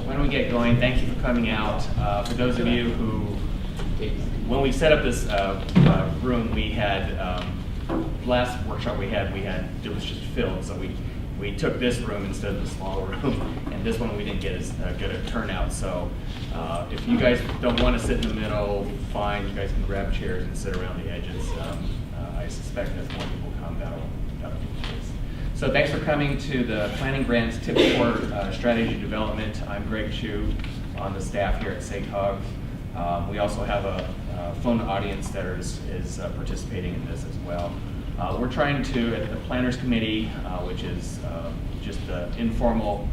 Why don't we get going? Thank you for coming out. For those of you who, when we set up this room, we had, last workshop we had, it was just filled, so we took this room instead of the smaller room, and this one we didn't get as good a turnout. So if you guys don't want to sit in the middle, fine, you guys can grab chairs and sit around the edges. I suspect as more people come, that'll be the case. So thanks for coming to the Planning Grants Tips for Strategy Development. I'm Greg Chu on the staff here at SACOG. We also have a phone audience that is participating in this as well. We're trying to, at the Planners Committee, which is just an informal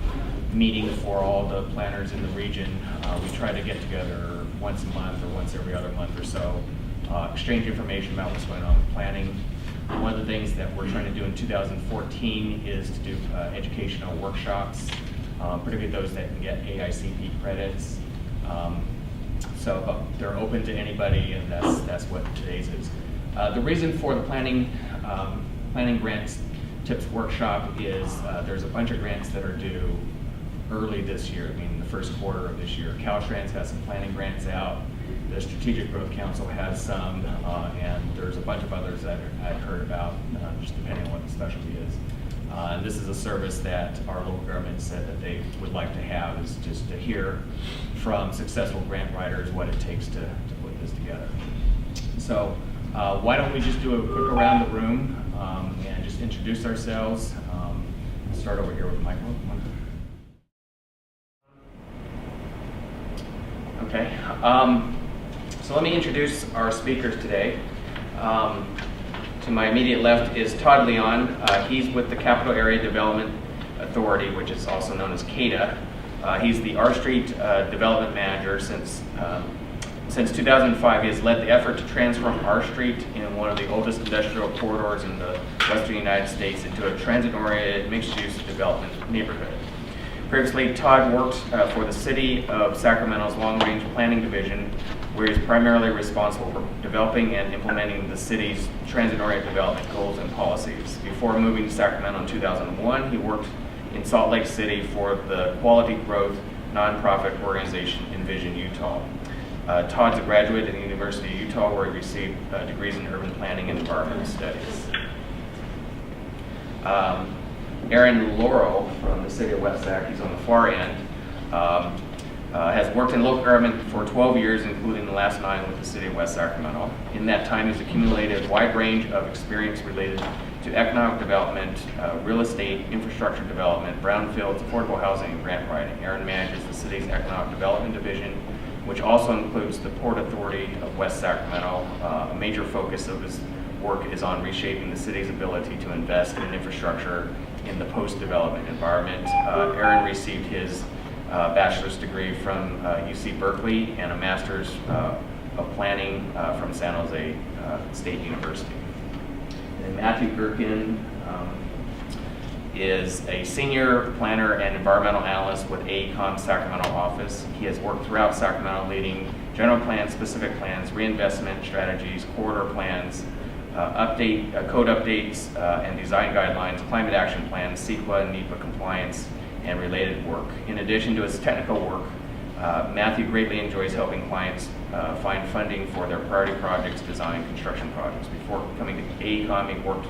meeting for all the planners in the region, we try to get together once a month or once every other month or so, exchange information about what's going on with planning. One of the things that we're trying to do in 2014 is to do educational workshops, particularly those that can get AECOM credits. So they're open to anybody, and that's what today's is. The reason for the planning grants tips workshop is there's a bunch of grants that are due early this year, I mean the first quarter of this year. Caltrans has some planning grants out. The Strategic Growth Council has some, and there's a bunch of others that I've heard about, just depending on what the specialty is. And this is a service that our local government said that they would like to have, is just to hear from successful grant writers what it takes to put this together. So why don't we just do a quick around the room and just introduce ourselves. Start over here with Michael. Okay. So let me introduce our speakers today. To my immediate left is Todd Leon. He's with the Capital Area Development Authority, which is also known as CADA. He's the R Street Development Manager since 2005. He has led the effort to transform R Street, in one of the oldest industrial corridors in the western United States, into a transit-oriented mixed-use development neighborhood. Previously, Todd worked for the City of Sacramento's Long-Range Planning Division, where he's primarily responsible for developing and implementing the city's transit-oriented development goals and policies. Before moving to Sacramento in 2001, he worked in Salt Lake City for the Quality Growth nonprofit organization Envision Utah. Todd's a graduate of the University of Utah, where he received degrees in urban planning and environmental studies. Aaron Laurel from the city of West Sac, he's on the far end, has worked in local government for 12 years, including the last 9 with the city of West Sacramento. In that time, he's accumulated a wide range of experience related to economic development, real estate, infrastructure development, brownfields, affordable housing, and grant writing. Aaron manages the city's economic development division, which also includes the Port Authority of West Sacramento. A major focus of his work is on reshaping the city's ability to invest in infrastructure in the post-development environment. Aaron received his bachelor's degree from UC Berkeley and a master's of planning from San Jose State University. And Matthew Gerken is a senior planner and environmental analyst with AECOM Sacramento office. He has worked throughout Sacramento leading general plans, specific plans, reinvestment strategies, corridor plans, code updates and design guidelines, climate action plans, CEQA and NEPA compliance, and related work. In addition to his technical work, Matthew greatly enjoys helping clients find funding for their priority projects, design, construction projects. Before coming to AECOM, he worked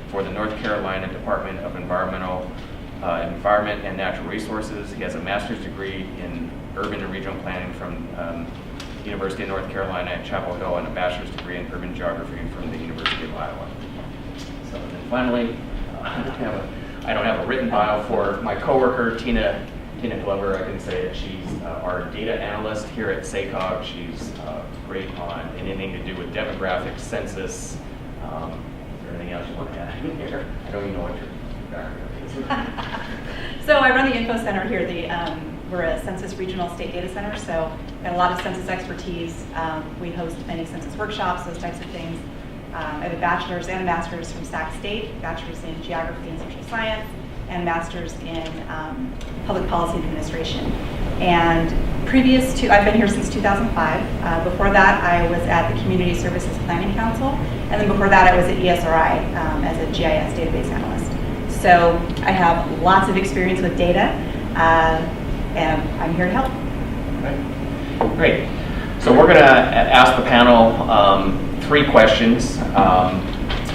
for the North Carolina Department of Environment and Natural Resources. He has a master's degree in urban and regional planning from University of North Carolina at Chapel Hill, and a bachelor's degree in urban geography from the University of Iowa. So then finally, I don't have a written bio for my coworker, Tina Glover. I can say that she's our data analyst here at SACOG. She's great on anything to do with demographics, census. Is there anything else you want to add in here? I don't even know what your background is. So I run the info center here. We're a census regional state data center, so got a lot of census expertise. We host many census workshops, those types of things. I have a bachelor's and a master's from Sac State, bachelor's in geography and social science, and master's in public policy administration. And I've been here since 2005. Before that, I was at the Community Services Planning Council, and then before that, I was at ESRI as a GIS database analyst. So I have lots of experience with data. and I'm here to help. Okay. Great. So we're going to ask the panel 3 questions,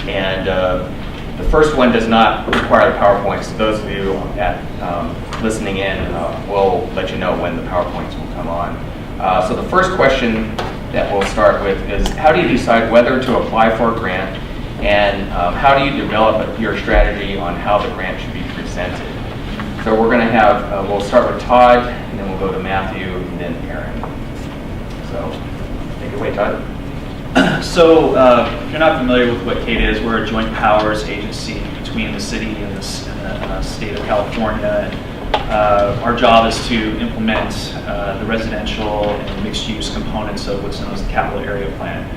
and the first one does not require the PowerPoints. So those of you listening in, we'll let you know when the PowerPoints will come on. So the first question that we'll start with is, how do you decide whether to apply for a grant, and how do you develop your strategy on how the grant should be presented? So we're going to have, we'll start with Todd, and then we'll go to Matthew, and then Aaron. So take it away, Todd. So if you're not familiar with what CADA is, we're a joint powers agency between the city and the state of California. Our job is to implement the residential and mixed-use components of what's known as the capital area plan.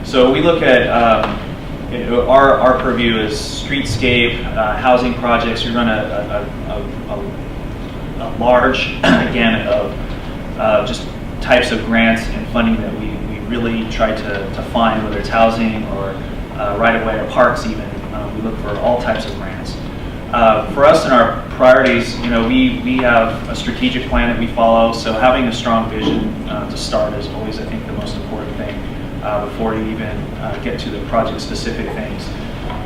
So we look at our purview is streetscape, housing projects. We run a large gamut of just types of grants and funding that we really try to find, whether it's housing or right-of-way or parks even. We look for all types of grants. For us and our priorities, we have a strategic plan that we follow, so having a strong vision to start is always, I think, the most important thing before you even get to the project-specific things.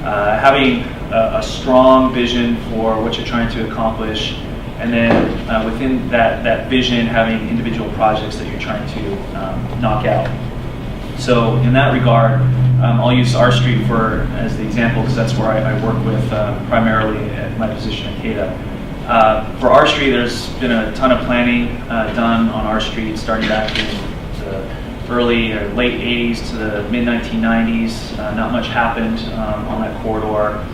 Having a strong vision for what you're trying to accomplish, and then within that vision, having individual projects that you're trying to knock out. So in that regard, I'll use our street as the example, because that's where I work with primarily at my position at CADA. For our street, there's been a ton of planning done on our street, starting back in the early or late 80s to the mid-1990s. Not much happened on that corridor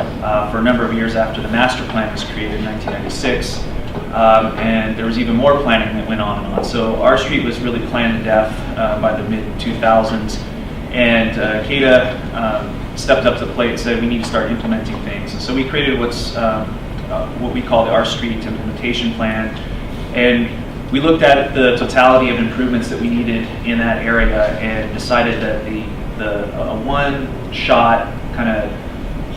for a number of years after the master plan was created in 1996. And there was even more planning that went on and on. So our street was really planned to death by the mid-2000s. And CADA stepped up to the plate and said we need to start implementing things. And so we created what we call the Our Street Implementation Plan. And we looked at the totality of improvements that we needed in that area and decided that a one-shot kind of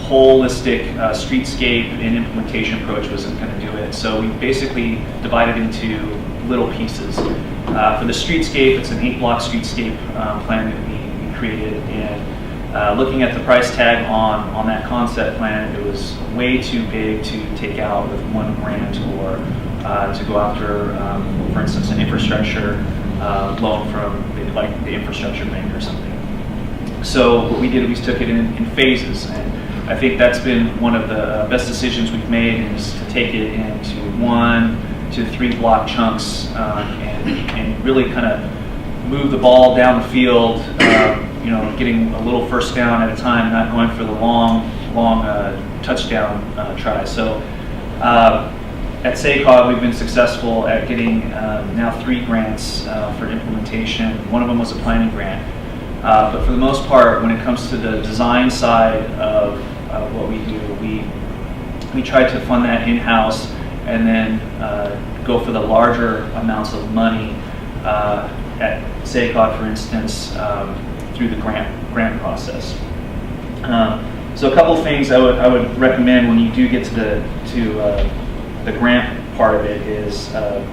holistic streetscape and implementation approach wasn't going to do it. So we basically divided into little pieces. For the streetscape, it's an 8-block streetscape plan that we created, and looking at the price tag on that concept plan, it was way too big to take out with one grant or to go after, for instance, an infrastructure loan from the infrastructure bank or something. So what we did, we took it in phases, and I think that's been one of the best decisions we've made, is to take it into 1 to 3 block chunks and really kind of move the ball down the field, getting a little first down at a time, not going for the long touchdown try. So at SACOG, we've been successful at getting now 3 grants for implementation. One of them was a planning grant. But for the most part, when it comes to the design side of what we do, we try to fund that in-house and then go for the larger amounts of money at SACOG, for instance, through the grant process. So a couple of things I would recommend when you do get to the grant part of it is at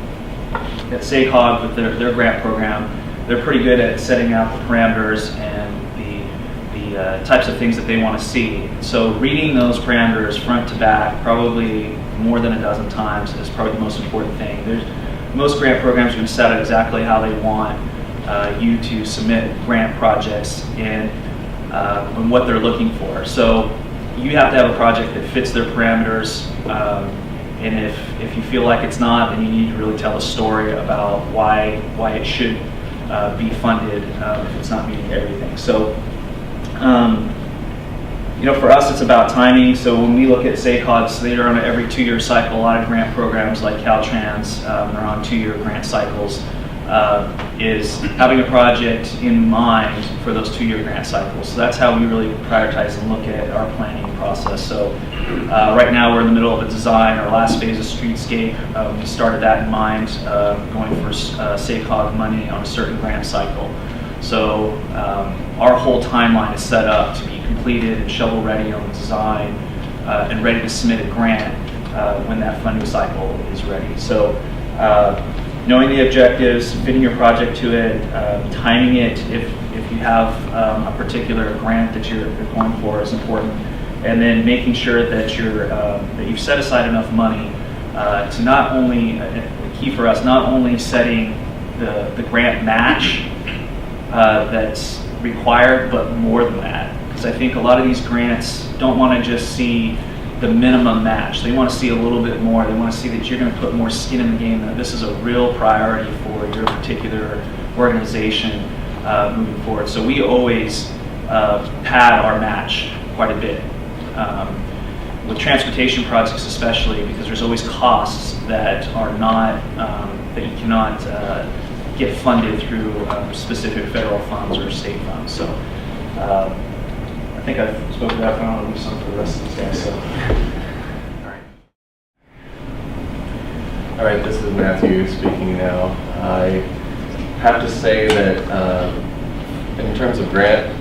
SACOG with their grant program, they're pretty good at setting out the parameters and the types of things that they want to see. So reading those parameters front to back, probably more than a dozen times, is probably the most important thing. Most grant programs are going to set out exactly how they want you to submit grant projects and what they're looking for. So you have to have a project that fits their parameters, and if you feel like it's not, then you need to really tell a story about why it should be funded if it's not meeting everything. So, for us, it's about timing. So when we look at SACOGs, they're on an every 2-year cycle. A lot of grant programs like Caltrans are on 2-year grant cycles. Is having a project in mind for those 2-year grant cycles. So that's how we really prioritize and look at our planning process. So right now we're in the middle of a design. Our last phase of streetscape, we started that in mind, going for SACOG money on a certain grant cycle. So our whole timeline is set up to be completed and shovel ready on the design and ready to submit a grant when that funding cycle is ready. So knowing the objectives, fitting your project to it, timing it if you have a particular grant that you're going for is important, and then making sure that that you've set aside enough money to not only, key for us, not only setting the grant match that's required, but more than that. Because I think a lot of these grants don't want to just see the minimum match. They want to see a little bit more. They want to see that you're going to put more skin in the game, that this is a real priority for your particular organization moving forward. So we always pad our match quite a bit. With transportation projects especially, because there's always costs that are not, that you cannot get funded through specific federal funds or state funds. So I think I've spoken about that. I'll do something for the rest of these guys. So. All right, this is Matthew speaking now. I have to say that in terms of grant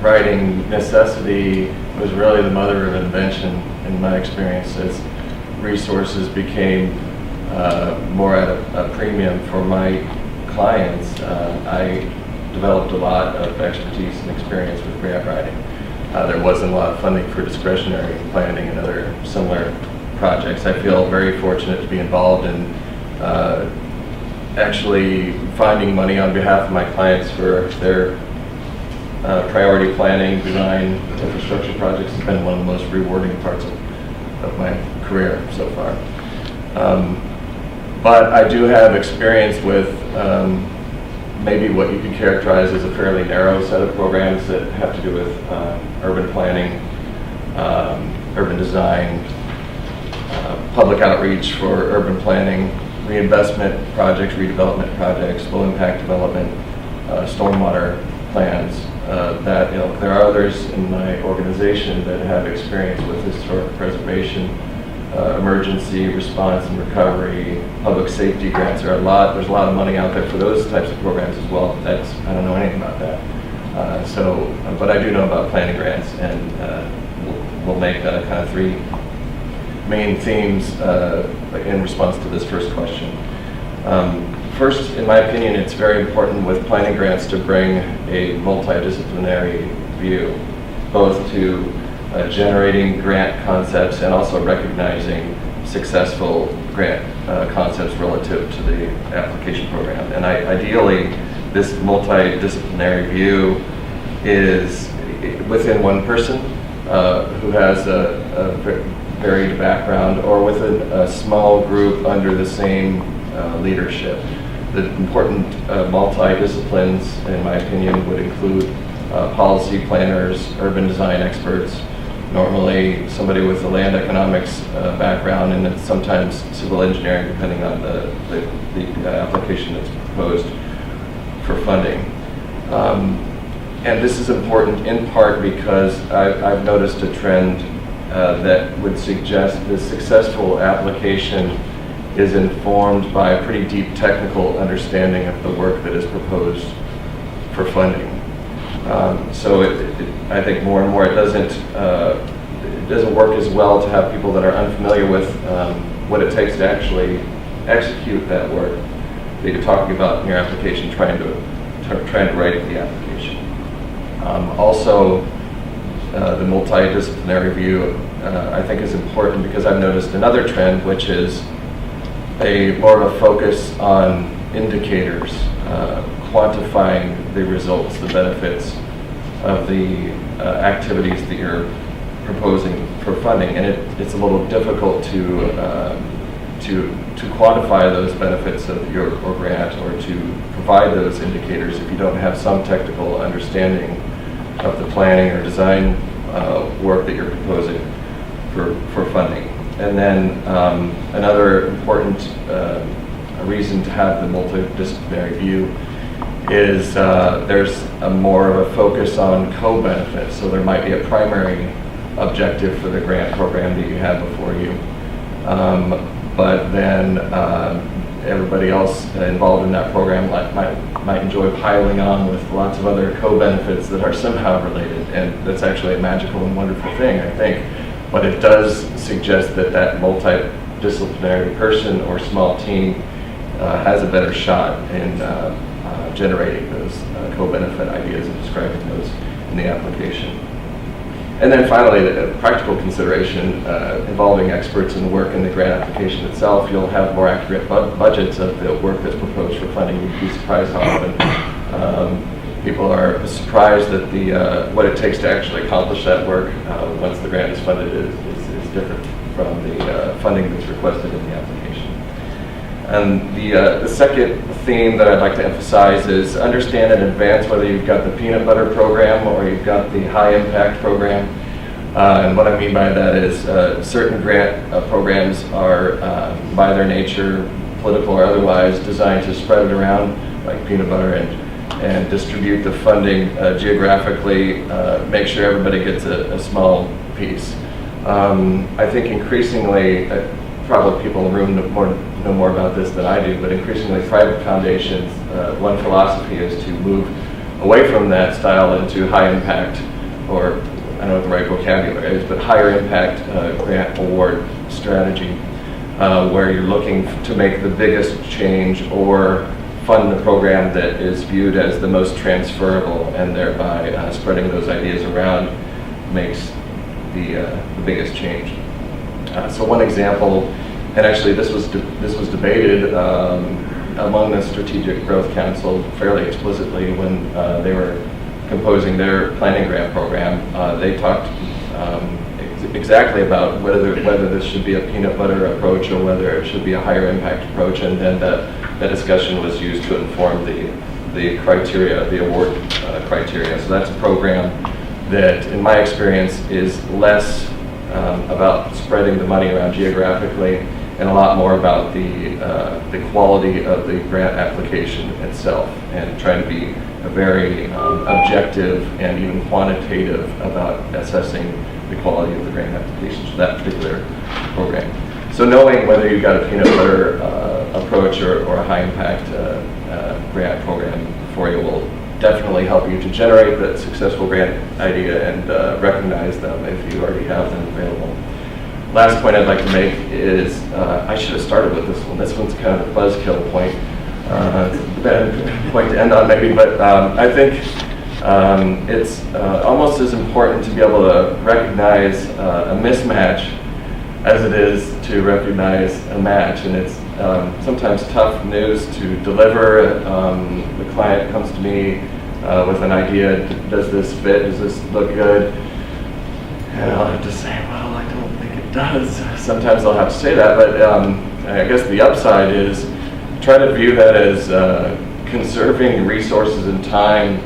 writing, necessity was really the mother of invention in my experience, as resources became more at a premium for my clients. I developed a lot of expertise and experience with grant writing. There wasn't a lot of funding for discretionary planning and other similar projects. I feel very fortunate to be involved in actually finding money on behalf of my clients for their priority planning, design, infrastructure projects. Has been one of the most rewarding parts of my career so far. But I do have experience with maybe what you could characterize as a fairly narrow set of programs that have to do with urban planning, urban design, public outreach for urban planning, reinvestment projects, redevelopment projects, low impact development, stormwater plans. That there are others in my organization that have experience with historic preservation, emergency response and recovery, public safety grants. There's a lot of money out there for those types of programs as well. I don't know anything about that. But I do know about planning grants, and we'll make kind of three main themes in response to this first question. First, in my opinion, it's very important with planning grants to bring a multidisciplinary view, both to generating grant concepts and also recognizing successful grant concepts relative to the application program. And ideally, this multidisciplinary view is within one person who has a varied background, or within a small group under the same leadership. The important multi-disciplines, in my opinion, would include policy planners, urban design experts, normally somebody with a land economics background, and then sometimes civil engineering, depending on the application that's proposed for funding. And this is important in part because I've noticed a trend that would suggest the successful application is informed by a pretty deep technical understanding of the work that is proposed for funding. So I think more and more it doesn't work as well to have people that are unfamiliar with what it takes to actually execute that work that you're talking about in your application, trying to write the application. Also, the multidisciplinary view I think is important because I've noticed another trend, which is more of a focus on indicators, quantifying the results, the benefits of the activities that you're proposing for funding, and it's a little difficult to quantify those benefits of your grant, or to provide those indicators if you don't have some technical understanding of the planning or design work that you're proposing for funding. And then another important reason to have the multidisciplinary view is there's more of a focus on co-benefits. So there might be a primary objective for the grant program that you have before you, but then everybody else involved in that program might enjoy piling on with lots of other co-benefits that are somehow related, and that's actually a magical and wonderful thing, I think. But it does suggest that multidisciplinary person or small team has a better shot in generating those co-benefit ideas and describing those in the application. And then finally, the practical consideration involving experts in the work in the grant application itself. You'll have more accurate budgets of the work that's proposed for funding. You'd be surprised how often people are surprised that what it takes to actually accomplish that work once the grant is funded is different from the funding that's requested in the application. And the second theme that I'd like to emphasize is understand in advance whether you've got the peanut butter program or you've got the high impact program. And what I mean by that is certain grant programs are, by their nature, political or otherwise, designed to spread it around, like peanut butter, and distribute the funding geographically, make sure everybody gets a small piece. I think increasingly, probably people in the room know more about this than I do, but increasingly private foundations, one philosophy is to move away from that style into high impact, or I don't know what the right vocabulary is, but higher impact grant award strategy, where you're looking to make the biggest change or fund the program that is viewed as the most transferable, and thereby spreading those ideas around makes the biggest change. So one example, and actually this was debated among the Strategic Growth Council fairly explicitly when they were composing their planning grant program. They talked exactly about whether this should be a peanut butter approach or whether it should be a higher impact approach, and then that discussion was used to inform the criteria, the award criteria. So that's a program that, in my experience, is less about spreading the money around geographically and a lot more about the quality of the grant application itself, and trying to be very objective and even quantitative about assessing the quality of the grant applications for that particular program. So knowing whether you've got a peanut butter approach or a high impact grant program for you will definitely help you to generate that successful grant idea and recognize them if you already have them available. Last point I'd like to make is, I should have started with this one. This one's kind of a buzzkill point. It's a bad point to end on maybe, but I think it's almost as important to be able to recognize a mismatch as it is to recognize a match. And it's sometimes tough news to deliver. The client comes to me with an idea, does this fit, does this look good? And I'll have to say, well, I don't think it does. Sometimes I'll have to say that, but I guess the upside is try to view that as conserving resources and time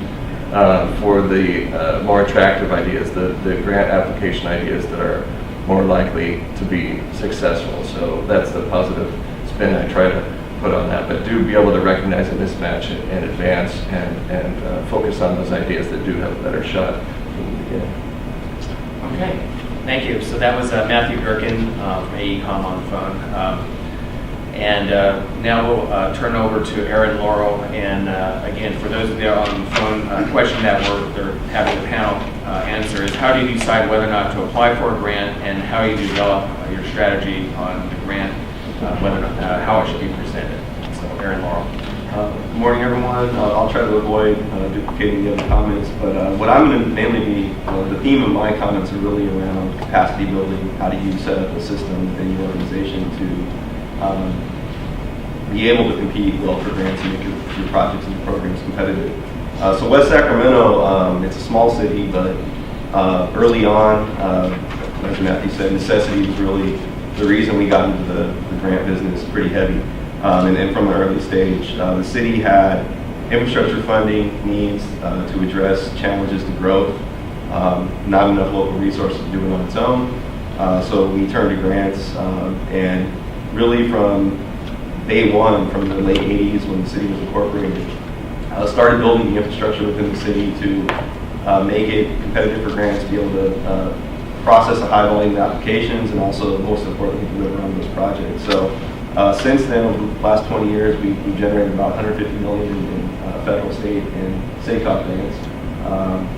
for the more attractive ideas, the grant application ideas that are more likely to be successful. So that's the positive spin I try to put on that, but do be able to recognize a mismatch in advance and focus on those ideas that do have a better shot from the beginning. Okay, thank you. So that was Matthew Gerken from AECOM on the phone. And now we'll turn over to Aaron Laurel. And again, for those of you on the phone, question that they're having the panel answer is, how do you decide whether or not to apply for a grant, and how you develop your strategy on the grant, whether or not, how it should be presented? So Aaron Laurel. Good morning, everyone. I'll try to avoid duplicating the other comments, but what I'm going to mainly be, the theme of my comments are really around capacity building. How do you set up a system within your organization to be able to compete well for grants and make your projects and your programs competitive. So West Sacramento, it's a small city, but early on, as Matthew said, necessity was really the reason we got into the grant business pretty heavy. And from an early stage, the city had infrastructure funding needs to address challenges to growth, not enough local resources to do it on its own. So we turned to grants, and really from day one, from the late 80s when the city was incorporated, started building the infrastructure within the city to make it competitive for grants, to be able to process a high volume of applications, and also, most importantly, deliver on those projects. So since then, over the last 20 years, we've generated about $150 million in federal, state, and SACOG grants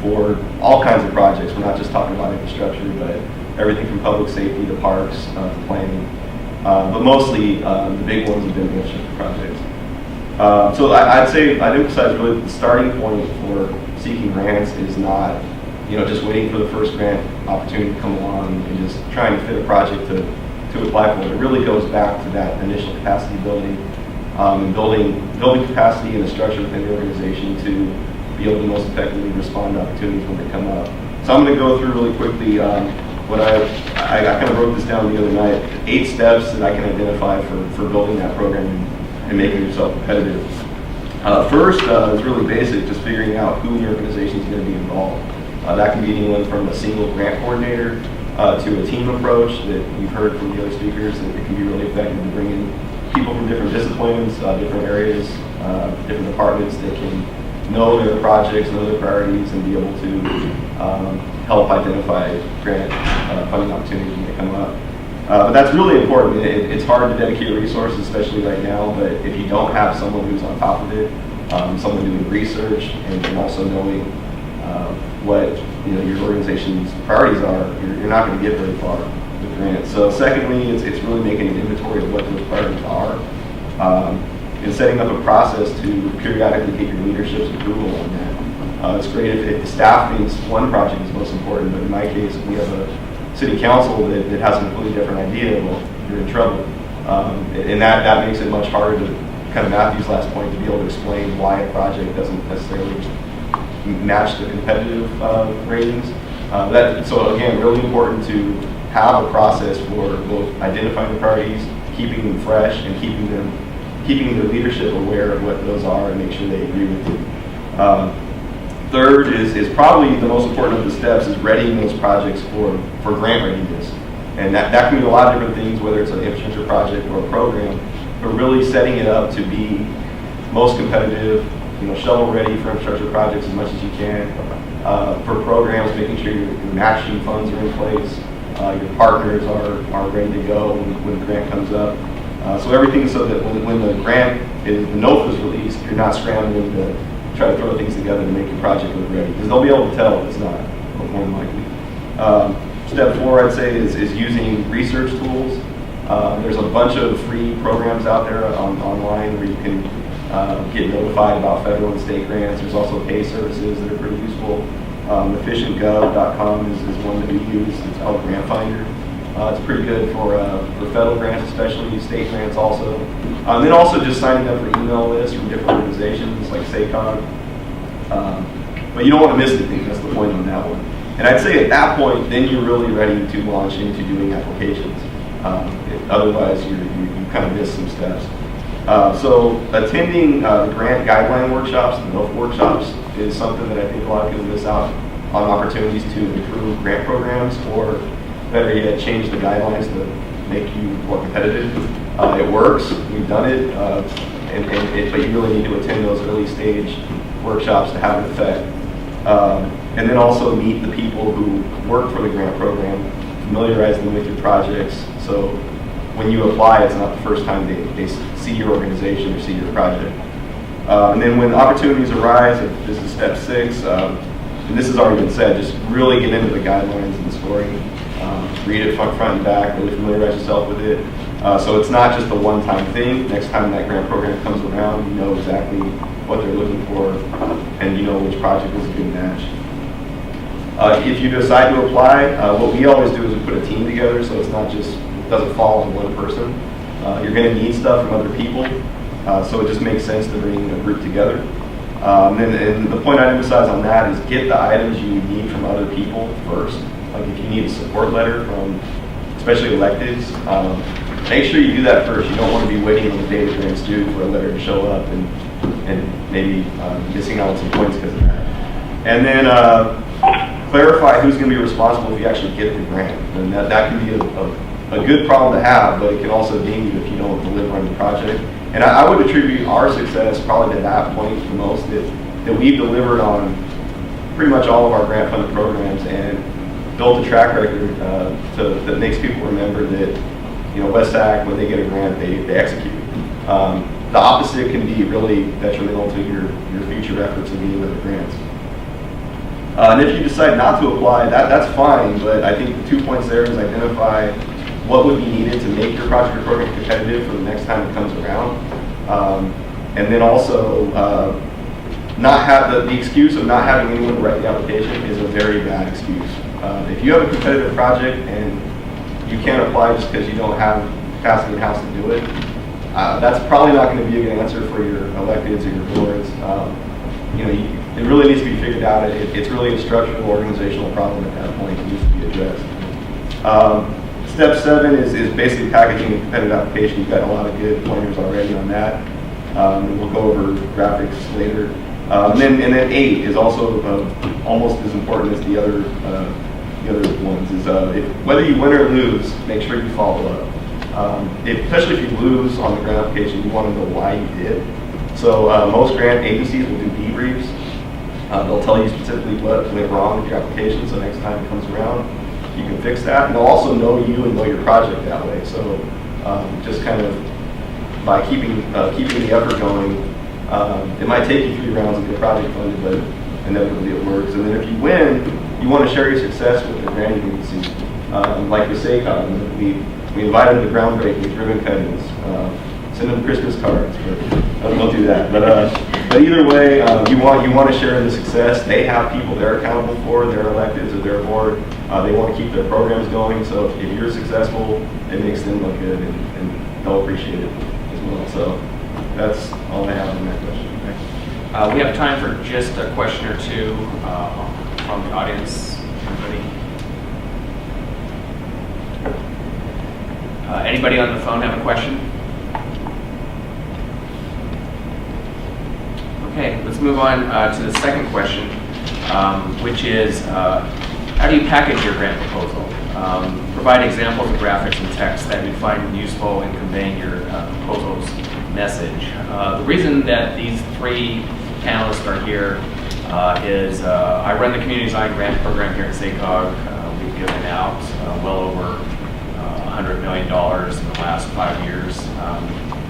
for all kinds of projects. We're not just talking about infrastructure, but everything from public safety to parks to planning. but mostly the big ones have been infrastructure projects. So I'd emphasize really the starting point for seeking grants is not, just waiting for the first grant opportunity to come along and just trying to fit a project to apply for. It really goes back to that initial capacity building, and building capacity and the structure within the organization to be able to most effectively respond to opportunities when they come up. So I'm going to go through really quickly what I kind of wrote this down the other night, 8 steps that I can identify for building that program and making yourself competitive. First is really basic, just figuring out who in your organization is going to be involved. That can be anyone from a single grant coordinator to a team approach that you've heard from the other speakers, that it can be really effective to bring in people from different disciplines, different areas, different departments that can know their projects, know their priorities, and be able to help identify grant funding opportunities when they come up. But that's really important. It's hard to dedicate resources, especially right now, but if you don't have someone who's on top of it, someone doing research and also knowing what your organization's priorities are, you're not going to get very far with grants. So secondly, it's really making an inventory of what those priorities are, and setting up a process to periodically get your leadership's approval on that. It's great if the staff thinks one project is most important, but in my case, if we have a city council that has a completely different idea, well, you're in trouble. And that makes it much harder to, kind of Matthew's last point, to be able to explain why a project doesn't necessarily match the competitive ratings. So again, really important to have a process for both identifying the priorities, keeping them fresh, and keeping their leadership aware of what those are and make sure they agree with you. Third is probably the most important of the steps, is readying those projects for grant readiness. And that can mean a lot of different things, whether it's an infrastructure project or a program, but really setting it up to be most competitive, shovel ready for infrastructure projects as much as you can. For programs, making sure your matching funds are in place, your partners are ready to go when the grant comes up. So everything so that when the grant the NOFA is released, you're not scrambling to try to throw things together to make your project look ready, because they'll be able to tell if it's not, more than likely. Step 4, I'd say, is using research tools. There's a bunch of free programs out there online where you can get notified about federal and state grants. There's also pay services that are pretty useful. Efficientgov.com is one that we use. It's called Grant Finder. It's pretty good for federal grants, especially state grants also. And then also just signing up for email lists from different organizations like SACOG. But you don't want to miss anything. That's the point on that one. And I'd say at that point, then you're really ready to launch into doing applications. Otherwise, you kind of miss some steps. So attending the grant guideline workshops, the NOFA workshops, is something that I think a lot of people miss out on opportunities to improve grant programs, or better yet, change the guidelines to make you more competitive. It works. We've done it, but you really need to attend those early stage workshops to have an effect. And then also meet the people who work for the grant program, familiarize them with your projects. So when you apply, it's not the first time they see your organization or see your project. And then when opportunities arise, this is step 6, and this has already been said, just really get into the guidelines and the scoring. Read it front and back, really familiarize yourself with it. So it's not just a one-time thing. Next time that grant program comes around, you know exactly what they're looking for, and you know which project is a good match. If you decide to apply, what we always do is we put a team together, so it's not just, it doesn't fall on one person. You're going to need stuff from other people, so it just makes sense to bring a group together. And the point I emphasize on that is get the items you need from other people first. Like if you need a support letter from, especially electeds, make sure you do that first. You don't want to be waiting on the day the grant's due for a letter to show up and maybe missing out on some points because of that. And then clarify who's going to be responsible if you actually get the grant. And that can be a good problem to have, but it can also ding you if you don't deliver on the project. And I would attribute our success probably to that point the most, that we've delivered on pretty much all of our grant funded programs and built a track record that makes people remember that, West Sac, when they get a grant, they execute. The opposite can be really detrimental to your future efforts in getting other grants. And if you decide not to apply, that's fine, but I think the 2 points there is identify what would be needed to make your project or program competitive for the next time it comes around. And then also, not have the excuse of not having anyone write the application is a very bad excuse. If you have a competitive project and you can't apply just because you don't have capacity in-house to do it, that's probably not going to be a good answer for your electeds or your boards. It really needs to be figured out. It's really a structural organizational problem at that point that needs to be addressed. Step 7 is basically packaging a competitive application. You've got a lot of good pointers already on that. We'll go over graphics later. And then 8 is also almost as important as the other ones. Is whether you win or lose, make sure you follow up. Especially if you lose on the grant application, you want to know why you did. So most grant agencies will do debriefs. They'll tell you specifically what went wrong with your application, so next time it comes around, you can fix that. And they'll also know you and know your project that way. So just kind of by keeping the effort going, it might take you 3 rounds to get a project funded, but inevitably it works. And then if you win, you want to share your success with the grant agency. Like with SACOG, we invite them to groundbreaking with ribbon cuttings, send them Christmas cards, but don't do that. But either way, you want to share in the success. They have people they're accountable for, their electeds or their board. They want to keep their programs going. So if you're successful, it makes them look good, and they'll appreciate it as well. So that's all I have on that question. We have time for just a question or two from the audience. Anybody on the phone have a question? Okay, let's move on to the second question, which is how do you package your grant proposal? Provide examples of graphics and text that you find useful in conveying your proposal's message. The reason that these 3 panelists are here is I run the community design grant program here at SACOG. We've given out well over $100 million in the last 5 years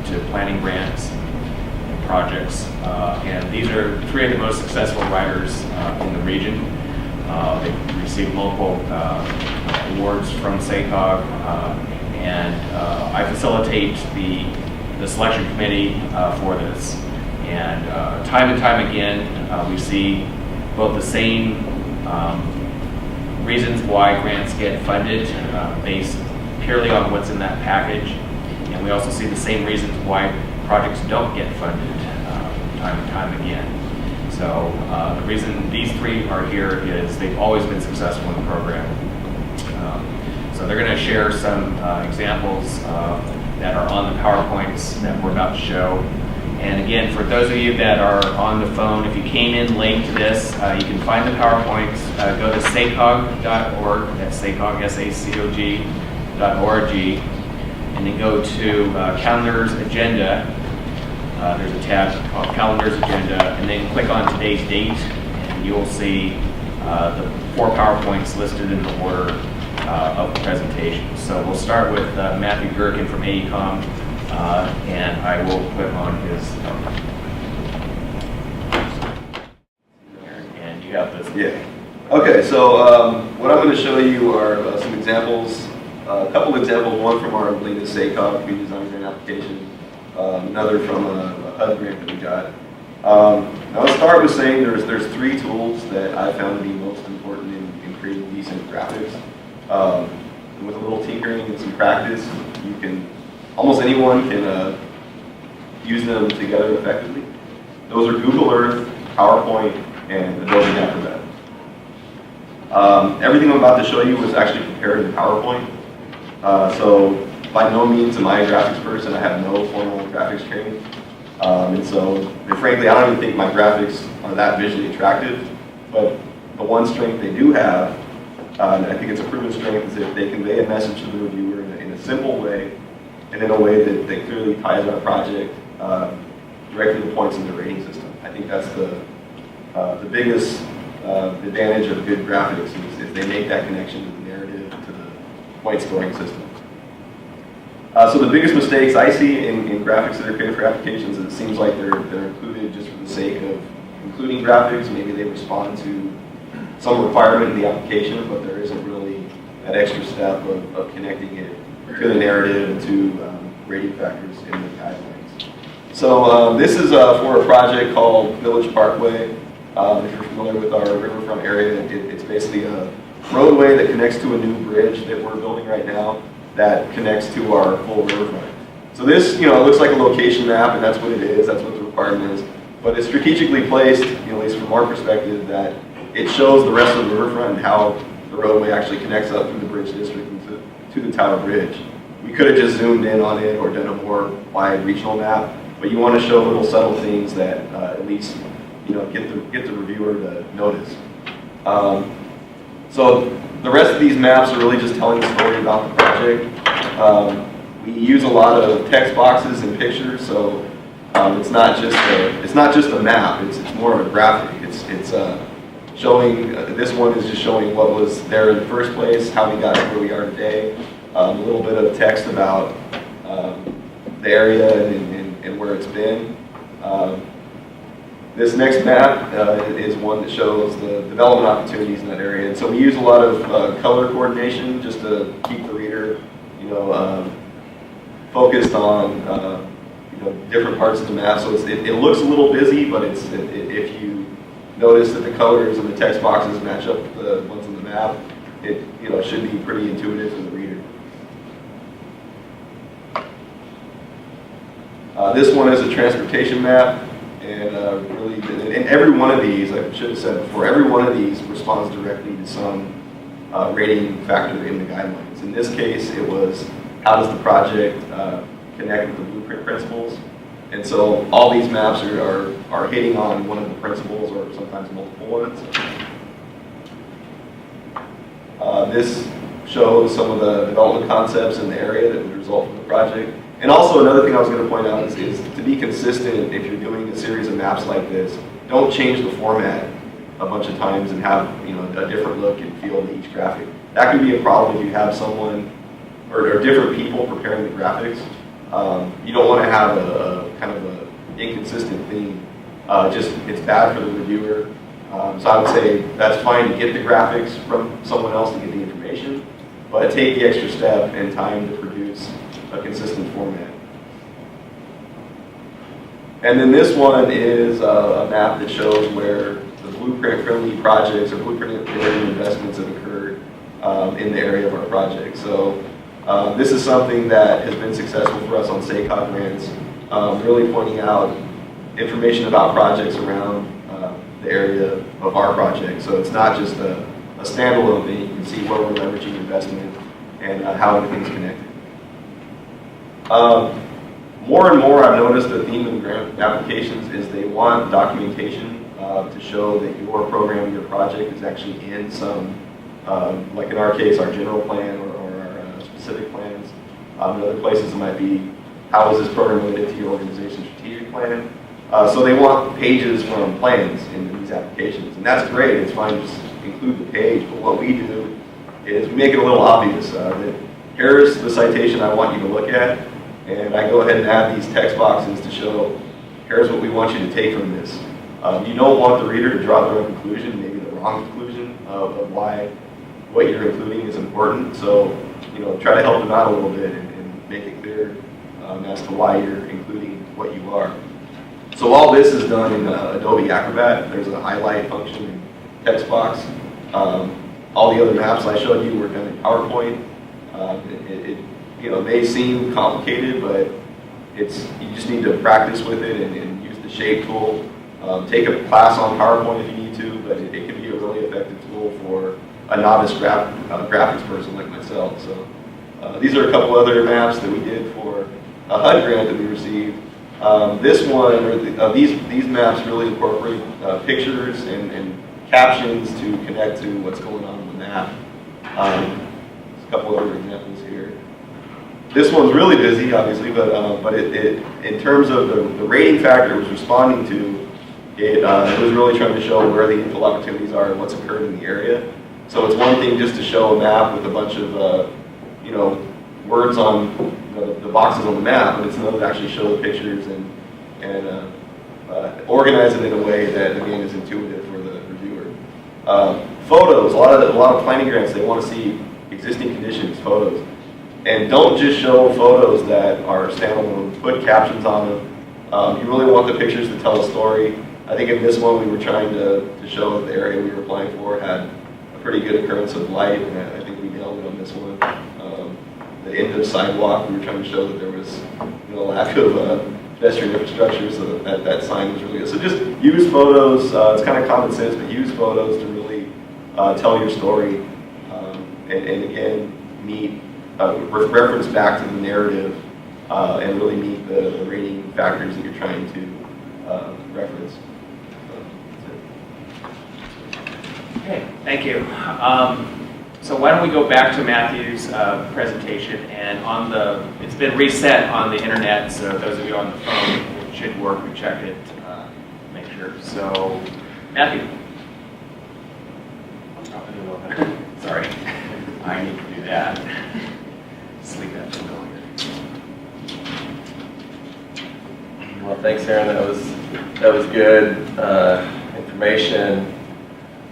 to planning grants and projects. And these are 3 of the most successful writers in the region. They've received multiple awards from SACOG, and I facilitate the selection committee for this. And time and time again, we see both the same reasons why grants get funded based purely on what's in that package, and we also see the same reasons why projects don't get funded time and time again. So the reason these 3 are here is they've always been successful in the program. So they're going to share some examples that are on the PowerPoints that we're about to show. And again, for those of you that are on the phone, if you came in late to this, you can find the PowerPoints. Go to SACOG.org, that's SACOG, SACOG.org, and then go to Calendars Agenda. There's a tab called Calendars Agenda, and then click on today's date, and you'll see the 4 PowerPoints listed in the order of the presentation. So we'll start with Matthew Gerken from AECOM, and I will put on his, and you have this. Yeah. Okay, so what I'm going to show you are some examples, a couple examples, one from our latest SACOG community design grant application, another from a HUD grant that we got. Now let's start with saying there's 3 tools that I found to be most important in creating decent graphics. And with a little tinkering and some practice, almost anyone can use them together effectively. Those are Google Earth, PowerPoint, and Adobe Acrobat. Everything I'm about to show you was actually prepared in PowerPoint. So by no means am I a graphics person. I have no formal graphics training. And frankly, I don't even think my graphics are that visually attractive. But the one strength they do have, and I think it's a proven strength, is that they convey a message to the reviewer in a simple way, and in a way that clearly ties our project directly to points in the rating system. I think that's the biggest advantage of good graphics is they make that connection to the narrative, to the point scoring system. So the biggest mistakes I see in graphics that are created for applications is it seems like they're included just for the sake of including graphics. Maybe they respond to some requirement in the application, but there isn't really that extra step of connecting it to the narrative, to rating factors in the guidelines. So this is for a project called Village Parkway. If you're familiar with our riverfront area, it's basically a roadway that connects to a new bridge that we're building right now that connects to our full riverfront. So this, it looks like a location map, and that's what it is. That's what the requirement is. But it's strategically placed, at least from our perspective, that it shows the rest of the riverfront and how the roadway actually connects up through the bridge district and to the Tower Bridge. We could have just zoomed in on it or done a more wide regional map, but you want to show little subtle things that at least get the reviewer to notice. So the rest of these maps are really just telling the story about the project. We use a lot of text boxes and pictures, so it's not just a map. It's more of a graphic. It's showing. This one is just showing what was there in the first place, how we got to where we are today. A little bit of text about the area and where it's been. This next map is one that shows the development opportunities in that area. And so we use a lot of color coordination just to keep the reader, focused on different parts of the map. So it looks a little busy, but if you notice that the colors and the text boxes match up with the ones on the map, it should be pretty intuitive for the reader. This one is a transportation map. And and every one of these, I should have said before, every one of these responds directly to some rating factor in the guidelines. In this case, it was how does the project connect with the blueprint principles? And so all these maps are hitting on one of the principles or sometimes multiple ones. This shows some of the development concepts in the area that would result from the project. And also another thing I was going to point out is to be consistent if you're doing a series of maps like this, don't change the format a bunch of times and have a different look and feel to each graphic. That can be a problem if you have someone or different people preparing the graphics. You don't want to have a kind of a inconsistent theme. It's bad for the reviewer. So I would say that's fine to get the graphics from someone else to get the information, but take the extra step and time to produce a consistent format. And then this one is a map that shows where the blueprint-friendly projects or blueprint-friendly investments have occurred in the area of our project. So this is something that has been successful for us on SACOG grants, really pointing out information about projects around the area of our project. So it's not just a standalone thing. You can see where we're leveraging investment and how everything's connected. More and more I've noticed the theme in grant applications is they want documentation to show that your program, your project is actually in some, like in our case, our general plan or our specific plans. In other places it might be, how is this program related to your organization's strategic plan? So they want pages from plans in these applications, and that's great. It's fine to just include the page, but what we do is we make it a little obvious that here's the citation I want you to look at, and I go ahead and add these text boxes to show here's what we want you to take from this. You don't want the reader to draw their own conclusion, maybe the wrong conclusion of why what you're including is important. So try to help them out a little bit and make it clear as to why you're including what you are. So all this is done in Adobe Acrobat. There's a highlight function in text box. All the other maps I showed you were done in PowerPoint. It may seem complicated, but you just need to practice with it and use the shape tool. Take a class on PowerPoint if you need to, but it can be a really effective tool for a novice graphics person like myself. So these are a couple other maps that we did for a HUD grant that we received. This one, or these maps really incorporate pictures and captions to connect to what's going on in the map. There's a couple other examples here. This one's really busy, obviously, but it in terms of the rating factor it was responding to, it was really trying to show where the infill opportunities are and what's occurred in the area. So it's one thing just to show a map with a bunch of words on the boxes on the map, but it's another to actually show the pictures and organize it in a way that again is intuitive for the reviewer. Photos, a lot of planning grants, they want to see existing conditions, photos. And don't just show photos that are standalone, put captions on them. You really want the pictures to tell a story. I think in this one we were trying to show that the area we were applying for had a pretty good occurrence of light, and I think we nailed it on this one. The end of the sidewalk, we were trying to show that there was a lack of pedestrian infrastructure, so that sign was really good. So just use photos. It's kind of common sense, but use photos to really tell your story, and again, reference back to the narrative, and really meet the rating factors that you're trying to reference. Okay, thank you. So why don't we go back to Matthew's presentation, and it's been reset on the internet, so those of you on the phone, it should work. We checked it, make sure. So, Matthew. Sorry, I need to do that. Sleep at the middle here. Well, thanks, Aaron. That was good information.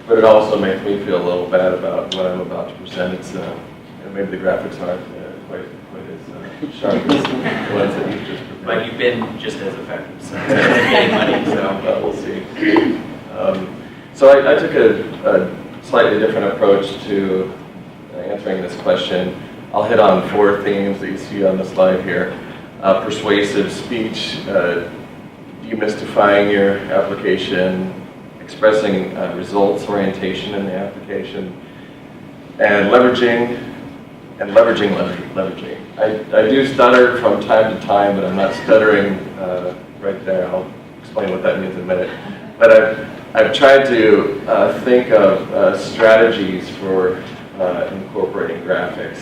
But it also makes me feel a little bad about what I'm about to present. It's maybe the graphics aren't quite as sharp as the ones that you've just prepared. But you've been just as effective, so getting money, so. But we'll see. So I took a slightly different approach to answering this question. I'll hit on 4 themes that you see on the slide here. Persuasive speech, demystifying your application, expressing results orientation in the application, and leveraging. I do stutter from time to time, but I'm not stuttering right there. I'll explain what that means in a minute. But I've tried to think of strategies for incorporating graphics.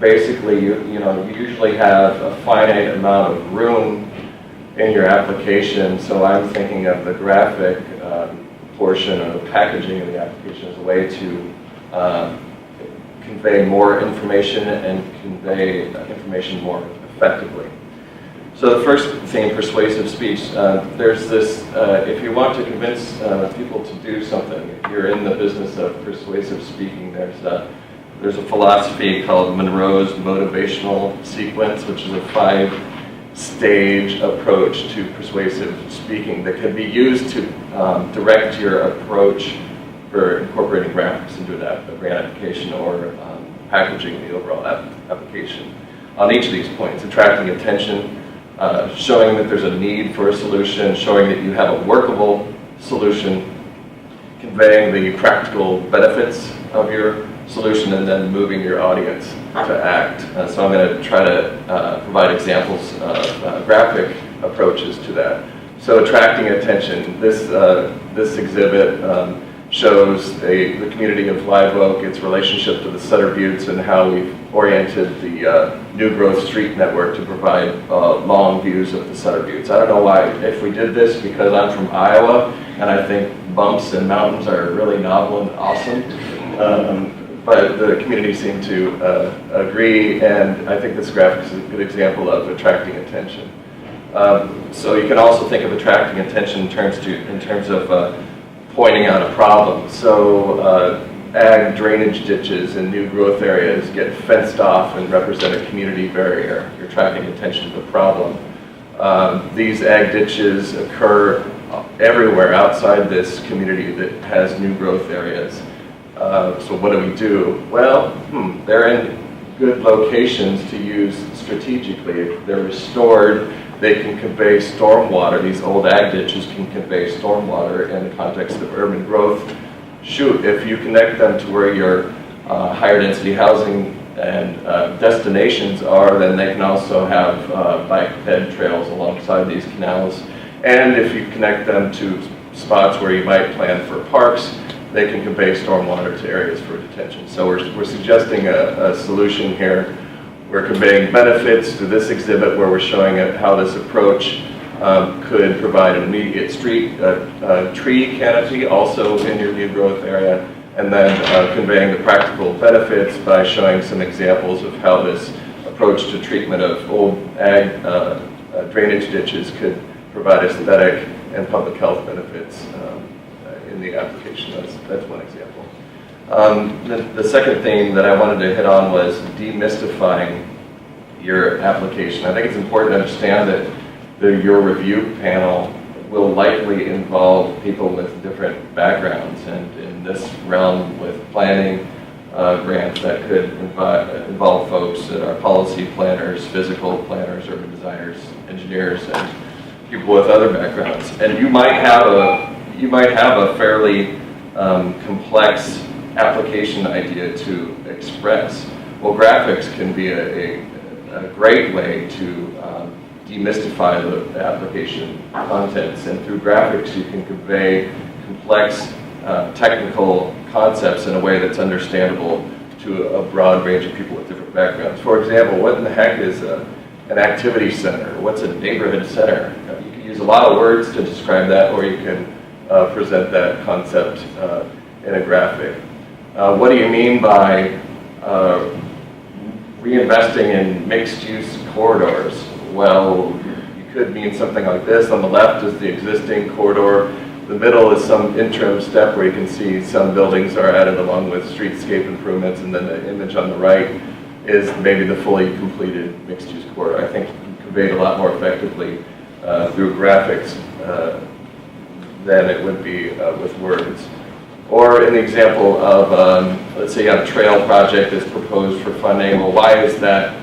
Basically, you usually have a finite amount of room in your application, so I'm thinking of the graphic portion of the packaging of the application as a way to convey more information and convey information more effectively. So the first theme, persuasive speech, there's this, if you want to convince people to do something, if you're in the business of persuasive speaking, there's a philosophy called Monroe's motivational sequence, which is a 5-stage approach to persuasive speaking that can be used to direct your approach for incorporating graphics into a brand application or packaging the overall application. On each of these points, attracting attention, showing that there's a need for a solution, showing that you have a workable solution, conveying the practical benefits of your solution, and then moving your audience to act. So I'm going to try to provide examples of graphic approaches to that. So attracting attention. This exhibit shows the community of Live Oak, its relationship to the Sutter Buttes, and how we've oriented the New Growth Street Network to provide long views of the Sutter Buttes. I don't know why, if we did this, because I'm from Iowa, and I think bumps and mountains are really novel and awesome. But the community seemed to agree, and I think this graphic is a good example of attracting attention. So you can also think of attracting attention in terms of pointing out a problem. So ag drainage ditches in new growth areas get fenced off and represent a community barrier. You're attracting attention to the problem. These ag ditches occur everywhere outside this community that has new growth areas. So what do? Well, they're in good locations to use strategically. If they're restored, they can convey stormwater. These old ag ditches can convey stormwater in the context of urban growth. If you connect them to where your higher density housing and destinations are, then they can also have bike ped trails alongside these canals. And if you connect them to spots where you might plan for parks, they can convey stormwater to areas for detention. So we're suggesting a solution here. We're conveying benefits to this exhibit where we're showing how this approach could provide an immediate tree canopy also in your new growth area, and then conveying the practical benefits by showing some examples of how this approach to treatment of old ag drainage ditches could provide aesthetic and public health benefits in the application. That's one example. The second thing that I wanted to hit on was demystifying your application. I think it's important to understand that your review panel will likely involve people with different backgrounds, and in this realm with planning grants, that could involve folks that are policy planners, physical planners, urban designers, engineers, and people with other backgrounds. And you might have a fairly complex application idea to express. Well, graphics can be a great way to demystify the application contents, and through graphics you can convey complex technical concepts in a way that's understandable to a broad range of people with different backgrounds. For example, what in the heck is an activity center? What's a neighborhood center? You can use a lot of words to describe that, or you can present that concept in a graphic. What do you mean by reinvesting in mixed-use corridors? Well, you could mean something like this. On the left is the existing corridor. The middle is some interim step where you can see some buildings are added along with streetscape improvements, and then the image on the right is maybe the fully completed mixed-use corridor. I think conveyed a lot more effectively through graphics than it would be with words. Or in the example of, let's say you have a trail project that's proposed for funding. Well, why is that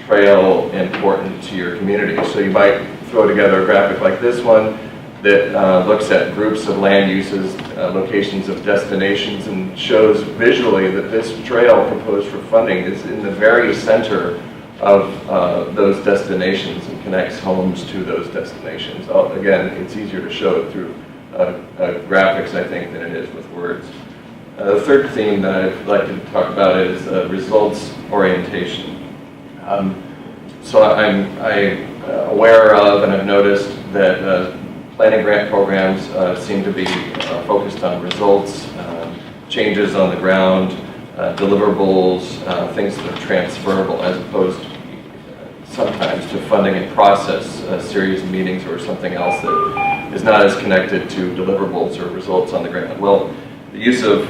trail important to your community? So you might throw together a graphic like this one that looks at groups of land uses, locations of destinations, and shows visually that this trail proposed for funding is in the very center of those destinations and connects homes to those destinations. Again, it's easier to show it through graphics, I think, than it is with words. The third theme that I'd like to talk about is results orientation. So I'm aware of, and I've noticed that planning grant programs seem to be focused on results, changes on the ground, deliverables, things that are transferable, as opposed sometimes to funding and process, a series of meetings or something else that is not as connected to deliverables or results on the ground. Well, the use of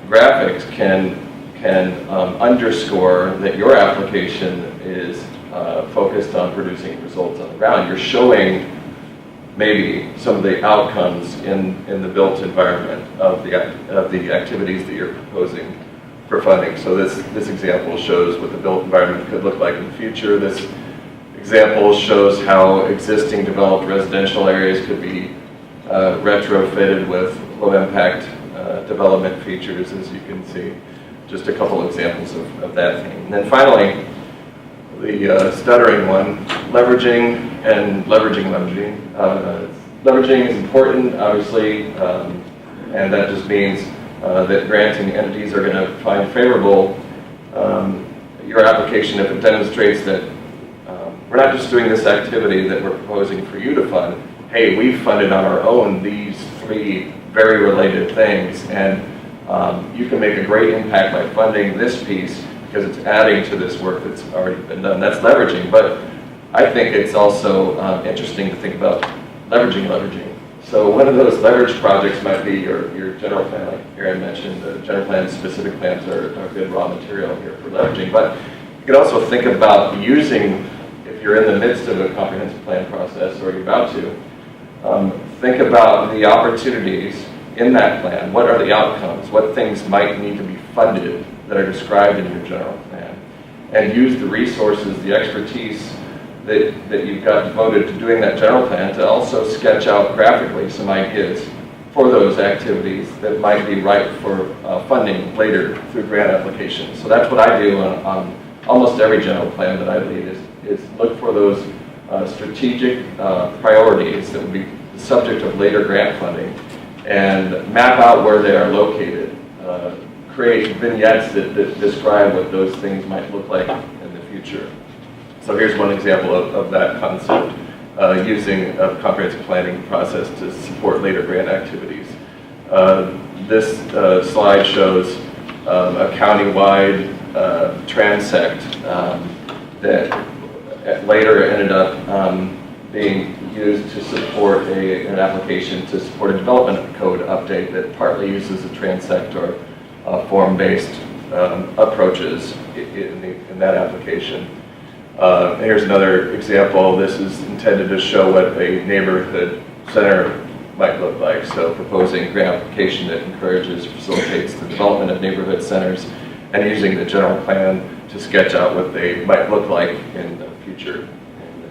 graphics can underscore that your application is focused on producing results on the ground. You're showing maybe some of the outcomes in the built environment of the activities that you're proposing for funding. So this example shows what the built environment could look like in the future. This example shows how existing developed residential areas could be retrofitted with low-impact development features, as you can see. Just a couple examples of that theme. And then finally, the stuttering one, leveraging. Leveraging is important, obviously, and that just means that granting entities are going to find favorable your application if it demonstrates that we're not just doing this activity that we're proposing for you to fund. Hey, we've funded on our own these three very related things, and you can make a great impact by funding this piece because it's adding to this work that's already been done. That's leveraging, but I think it's also interesting to think about leveraging. So one of those leverage projects might be your general plan, like Aaron mentioned. The general plan, specific plans are good raw material here for leveraging, but you could also think about using, if you're in the midst of a comprehensive plan process or you're about to, think about the opportunities in that plan. What are the outcomes? What things might need to be funded that are described in your general plan? And use the resources, the expertise that you've got devoted to doing that general plan to also sketch out graphically some ideas for those activities that might be ripe for funding later through grant applications. So that's what I do on almost every general plan that I lead, is look for those strategic priorities that would be the subject of later grant funding and map out where they are located. Create vignettes that describe what those things might look like in the future. So here's one example of that concept, using a comprehensive planning process to support later grant activities. This slide shows a county-wide transect that later ended up being used to support an application to support a development code update that partly uses the transect or form-based approaches in that application. Here's another example. This is intended to show what a neighborhood center might look like. So proposing a grant application that encourages, facilitates the development of neighborhood centers and using the general plan to sketch out what they might look like in the future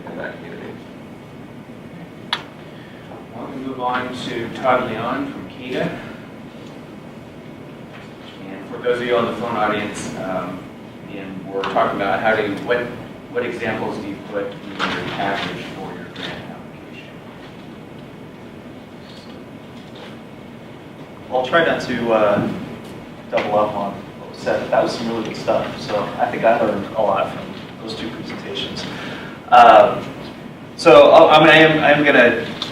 in that community. Why don't we move on to Todd Leon from CADA. And for those of you on the phone audience, and we're talking about how do you, what examples do you put in your package for your grant application? I'll try not to double up on what was said. That was some really good stuff. So I think I learned a lot from those two presentations. So I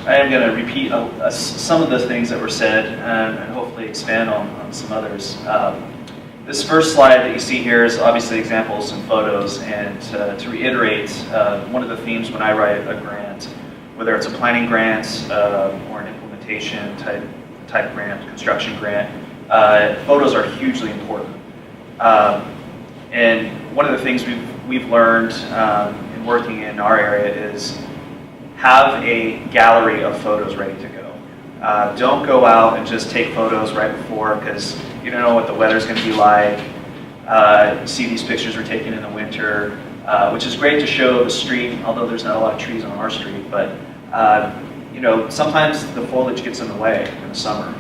am gonna repeat some of the things that were said and hopefully expand on some others. This first slide that you see here is obviously examples and photos, and to reiterate, one of the themes when I write a grant, whether it's a planning grant or an implementation type grant, construction grant, photos are hugely important. And one of the things we've learned in working in our area is have a gallery of photos ready to go. Don't go out and just take photos right before, because you don't know what the weather's going to be like. You see these pictures were taken in the winter, which is great to show the street, although there's not a lot of trees on our street. But you know, sometimes the foliage gets in the way in the summer,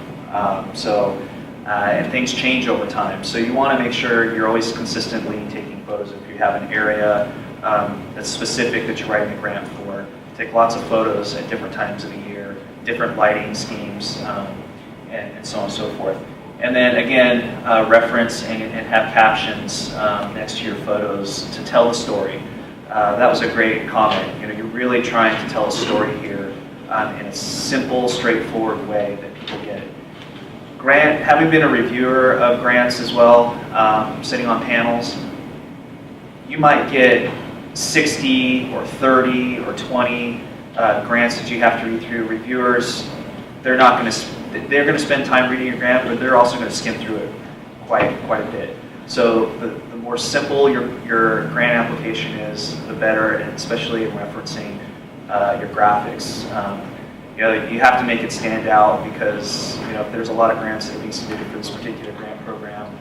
and things change over time. So you want to make sure you're always consistently taking photos. If you have an area that's specific that you're writing a grant for, take lots of photos at different times of the year, different lighting schemes, and so on and so forth. And then again, reference and have captions next to your photos to tell the story. That was a great comment. You know, you're really trying to tell a story here in a simple, straightforward way that people get it. Having been a reviewer of grants as well, sitting on panels, you might get 60 or 30 or 20 grants that you have to read through. Reviewers, they're going to spend time reading your grant, but they're also going to skim through it quite a bit. So the more simple your grant application is, the better, and especially in referencing your graphics. You know, you have to make it stand out, because you know, if there's a lot of grants that are being submitted for this particular grant program,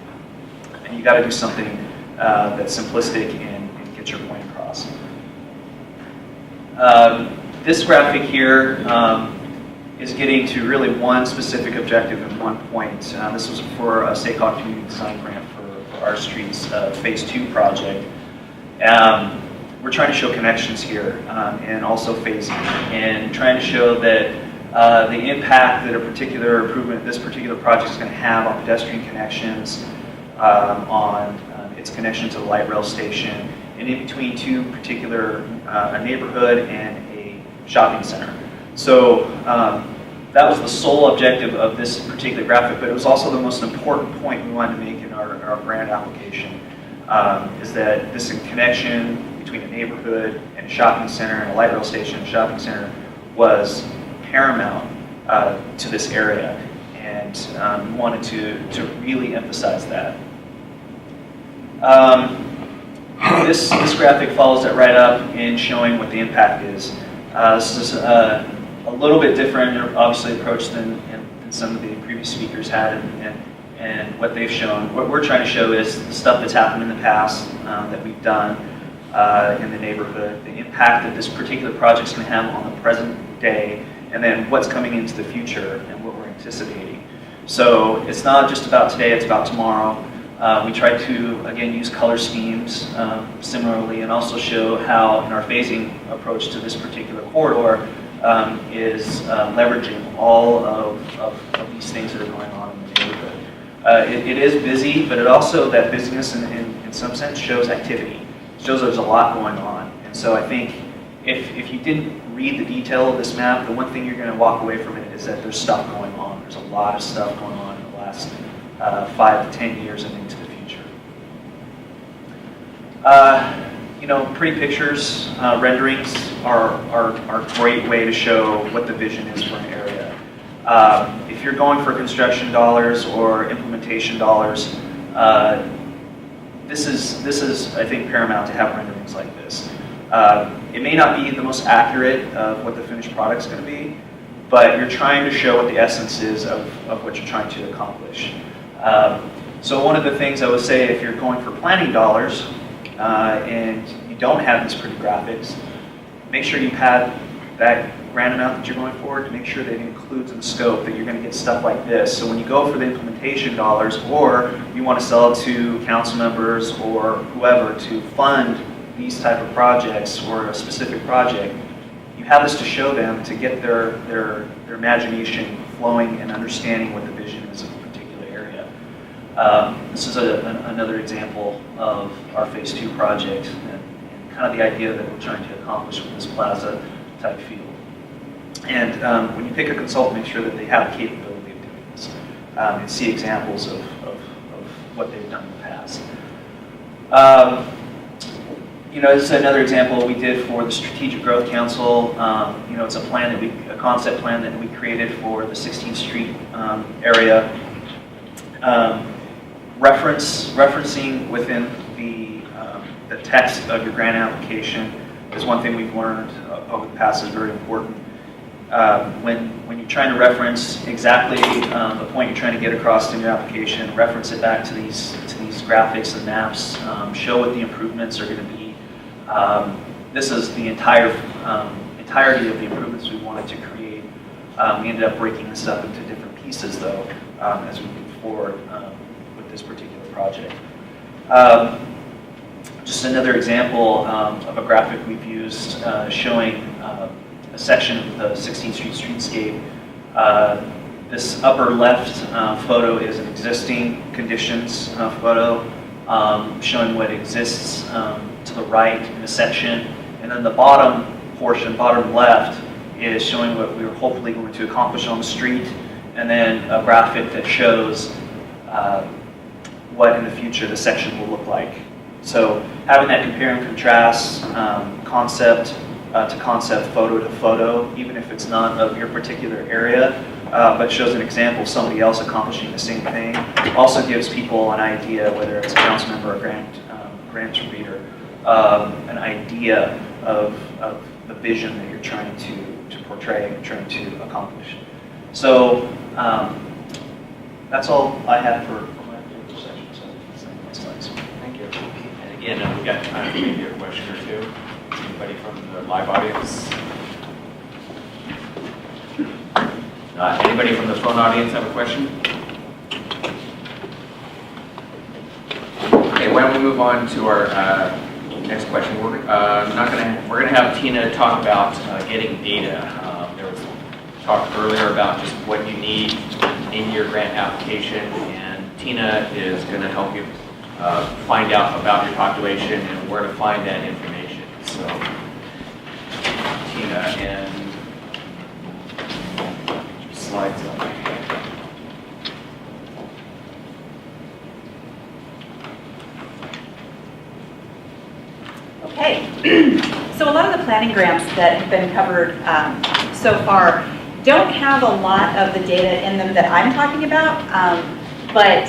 and you got to do something that's simplistic and get your point across. This graphic here is getting to really one specific objective and one point. This was for a SACOG community design grant for our streets phase 2 project. We're trying to show connections here and also phasing, and trying to show that the impact that a particular improvement, this particular project is going to have on pedestrian connections, on its connection to the light rail station, and in between two particular, a neighborhood and a shopping center. So that was the sole objective of this particular graphic, but it was also the most important point we wanted to make in our grant application, is that this connection between a neighborhood and a shopping center and a light rail station and a shopping center was paramount to this area, and we wanted to really emphasize that. This graphic follows it right up in showing what the impact is. This is a little bit different, obviously, approach than some of the previous speakers had, and what they've shown. What we're trying to show is the stuff that's happened in the past that we've done in the neighborhood, the impact that this particular project is going to have on the present day, and then what's coming into the future and what we're anticipating. So it's not just about today, it's about tomorrow. We try to, again, use color schemes similarly, and also show how, in our phasing approach to this particular corridor, is leveraging all of these things that are going on in the neighborhood. It is busy, but it also, that busyness in some sense shows activity. It shows there's a lot going on. And so I think if you didn't read the detail of this map, the one thing you're going to walk away from it is that there's stuff going on. There's a lot of stuff going on in the last 5 to 10 years and into the future. pretty pictures, renderings are a great way to show what the vision is for an area. If you're going for construction dollars or implementation dollars, this is, I think, paramount to have renderings like this. It may not be the most accurate of what the finished product is going to be, but you're trying to show what the essence is of what you're trying to accomplish. So one of the things I would say, if you're going for planning dollars and you don't have these pretty graphics, make sure you pad that grant amount that you're going for to make sure that it includes in the scope that you're going to get stuff like this. So when you go for the implementation dollars, or you want to sell it to council members or whoever to fund these type of projects or a specific project, you have this to show them to get their imagination flowing and understanding what the vision is of a particular area. This is another example of our Phase 2 project and kind of the idea that we're trying to accomplish with this plaza type field. And when you pick a consultant, make sure that they have the capability of doing this and see examples of what they've done in the past. This is another example we did for the Strategic Growth Council. It's a concept plan that we created for the 16th Street area. Referencing within the text of your grant application is one thing we've learned over the past is very important. When you're trying to reference exactly the point you're trying to get across in your application, reference it back to these graphics and maps, show what the improvements are going to be. This is the entirety of the improvements we wanted to create. We ended up breaking this up into different pieces, though, as we move forward with this particular project. Just another example of a graphic we've used showing a section of the 16th Street streetscape. This upper left photo is an existing conditions photo showing what exists to the right in the section, and then the bottom portion, bottom left, is showing what we were hopefully going to accomplish on the street, and then a graphic that shows what in the future the section will look like. So having that compare and contrast, concept to concept, photo to photo, even if it's not of your particular area, but shows an example of somebody else accomplishing the same thing, also gives people an idea, whether it's a council member or grant reader, an idea of the vision that you're trying to portray and trying to accomplish. So that's all I have for my section. So next slides. Thank you. And again, we've got time for maybe a question or two. Anybody from the live audience? Anybody from the phone audience have a question? Okay, why don't we move on to our next question. We're gonna have Tina talk about getting data. There was talk earlier about just what you need in your grant application, and Tina is going to help you find out about your population and where to find that information. So, Tina, and slides up. Okay, so a lot of the planning grants that have been covered so far don't have a lot of the data in them that I'm talking about, but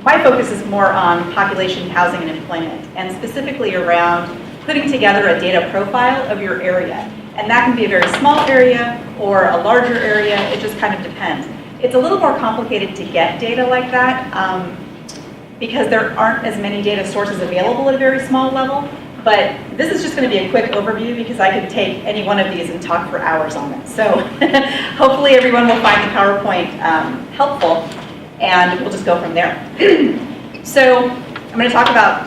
my focus is more on population, housing, and employment, and specifically around putting together a data profile of your area. And that can be a very small area or a larger area, it just kind of depends. It's a little more complicated to get data like that because there aren't as many data sources available at a very small level. But this is just going to be a quick overview because I could take any one of these and talk for hours on it. So hopefully everyone will find the PowerPoint helpful, and we'll just go from there. So I'm going to talk about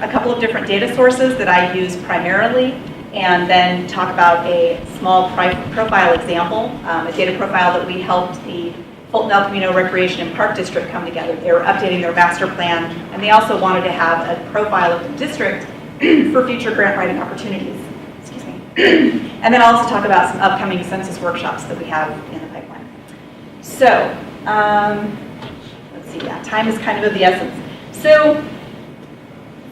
a couple of different data sources that I use primarily, and then talk about a small profile example, a data profile that we helped the Fulton El Camino Recreation and Park District come together. They were updating their master plan, and they also wanted to have a profile of the district for future grant writing opportunities. Excuse me. And then I'll also talk about some upcoming census workshops that we have in the pipeline. So, let's see, yeah, time is kind of the essence. So,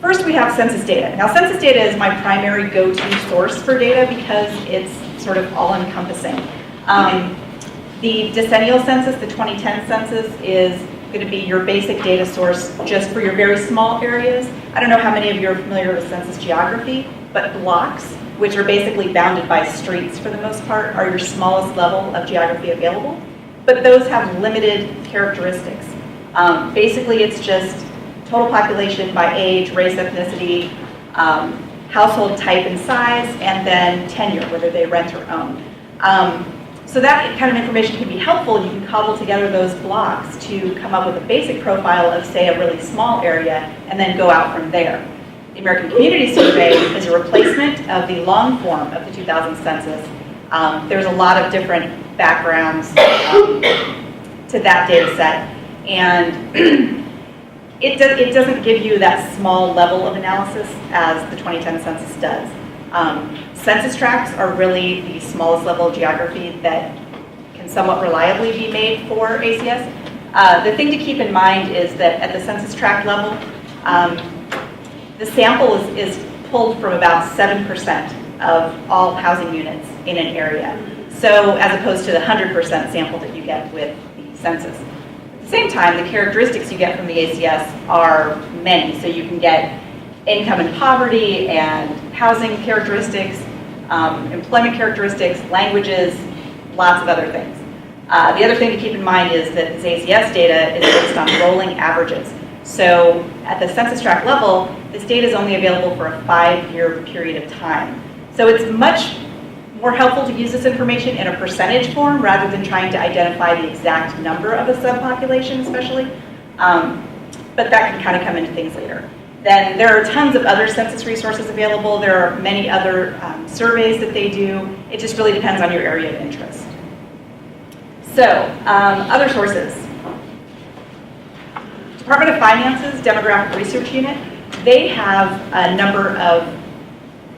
First, we have census data. Now, census data is my primary go-to source for data because it's sort of all-encompassing. The decennial census, the 2010 census, is going to be your basic data source just for your very small areas. I don't know how many of you are familiar with census geography, but blocks, which are basically bounded by streets for the most part, are your smallest level of geography available. But those have limited characteristics. Basically, it's just total population by age, race, ethnicity, household type and size, and then tenure, whether they rent or own. So that kind of information can be helpful. You can cobble together those blocks to come up with a basic profile of, say, a really small area, and then go out from there. The American Community Survey is a replacement of the long form of the 2000 census. There's a lot of different backgrounds to that data set, and it doesn't give you that small level of analysis as the 2010 census does. Census tracts are really the smallest level of geography that can somewhat reliably be made for ACS. The thing to keep in mind is that at the census tract level, the sample is pulled from about 7% of all housing units in an area. So as opposed to the 100% sample that you get with the census. At the same time, the characteristics you get from the ACS are many. So you can get income and poverty and housing characteristics, employment characteristics, languages, lots of other things. The other thing to keep in mind is that this ACS data is based on rolling averages. So at the census tract level, this data is only available for a 5-year period of time. So it's much more helpful to use this information in a percentage form rather than trying to identify the exact number of a subpopulation especially. But that can kind of come into things later. Then there are tons of other census resources available. There are many other surveys that they do. It just really depends on your area of interest. So, other sources. Department of Finance's Demographic Research Unit, they have a number of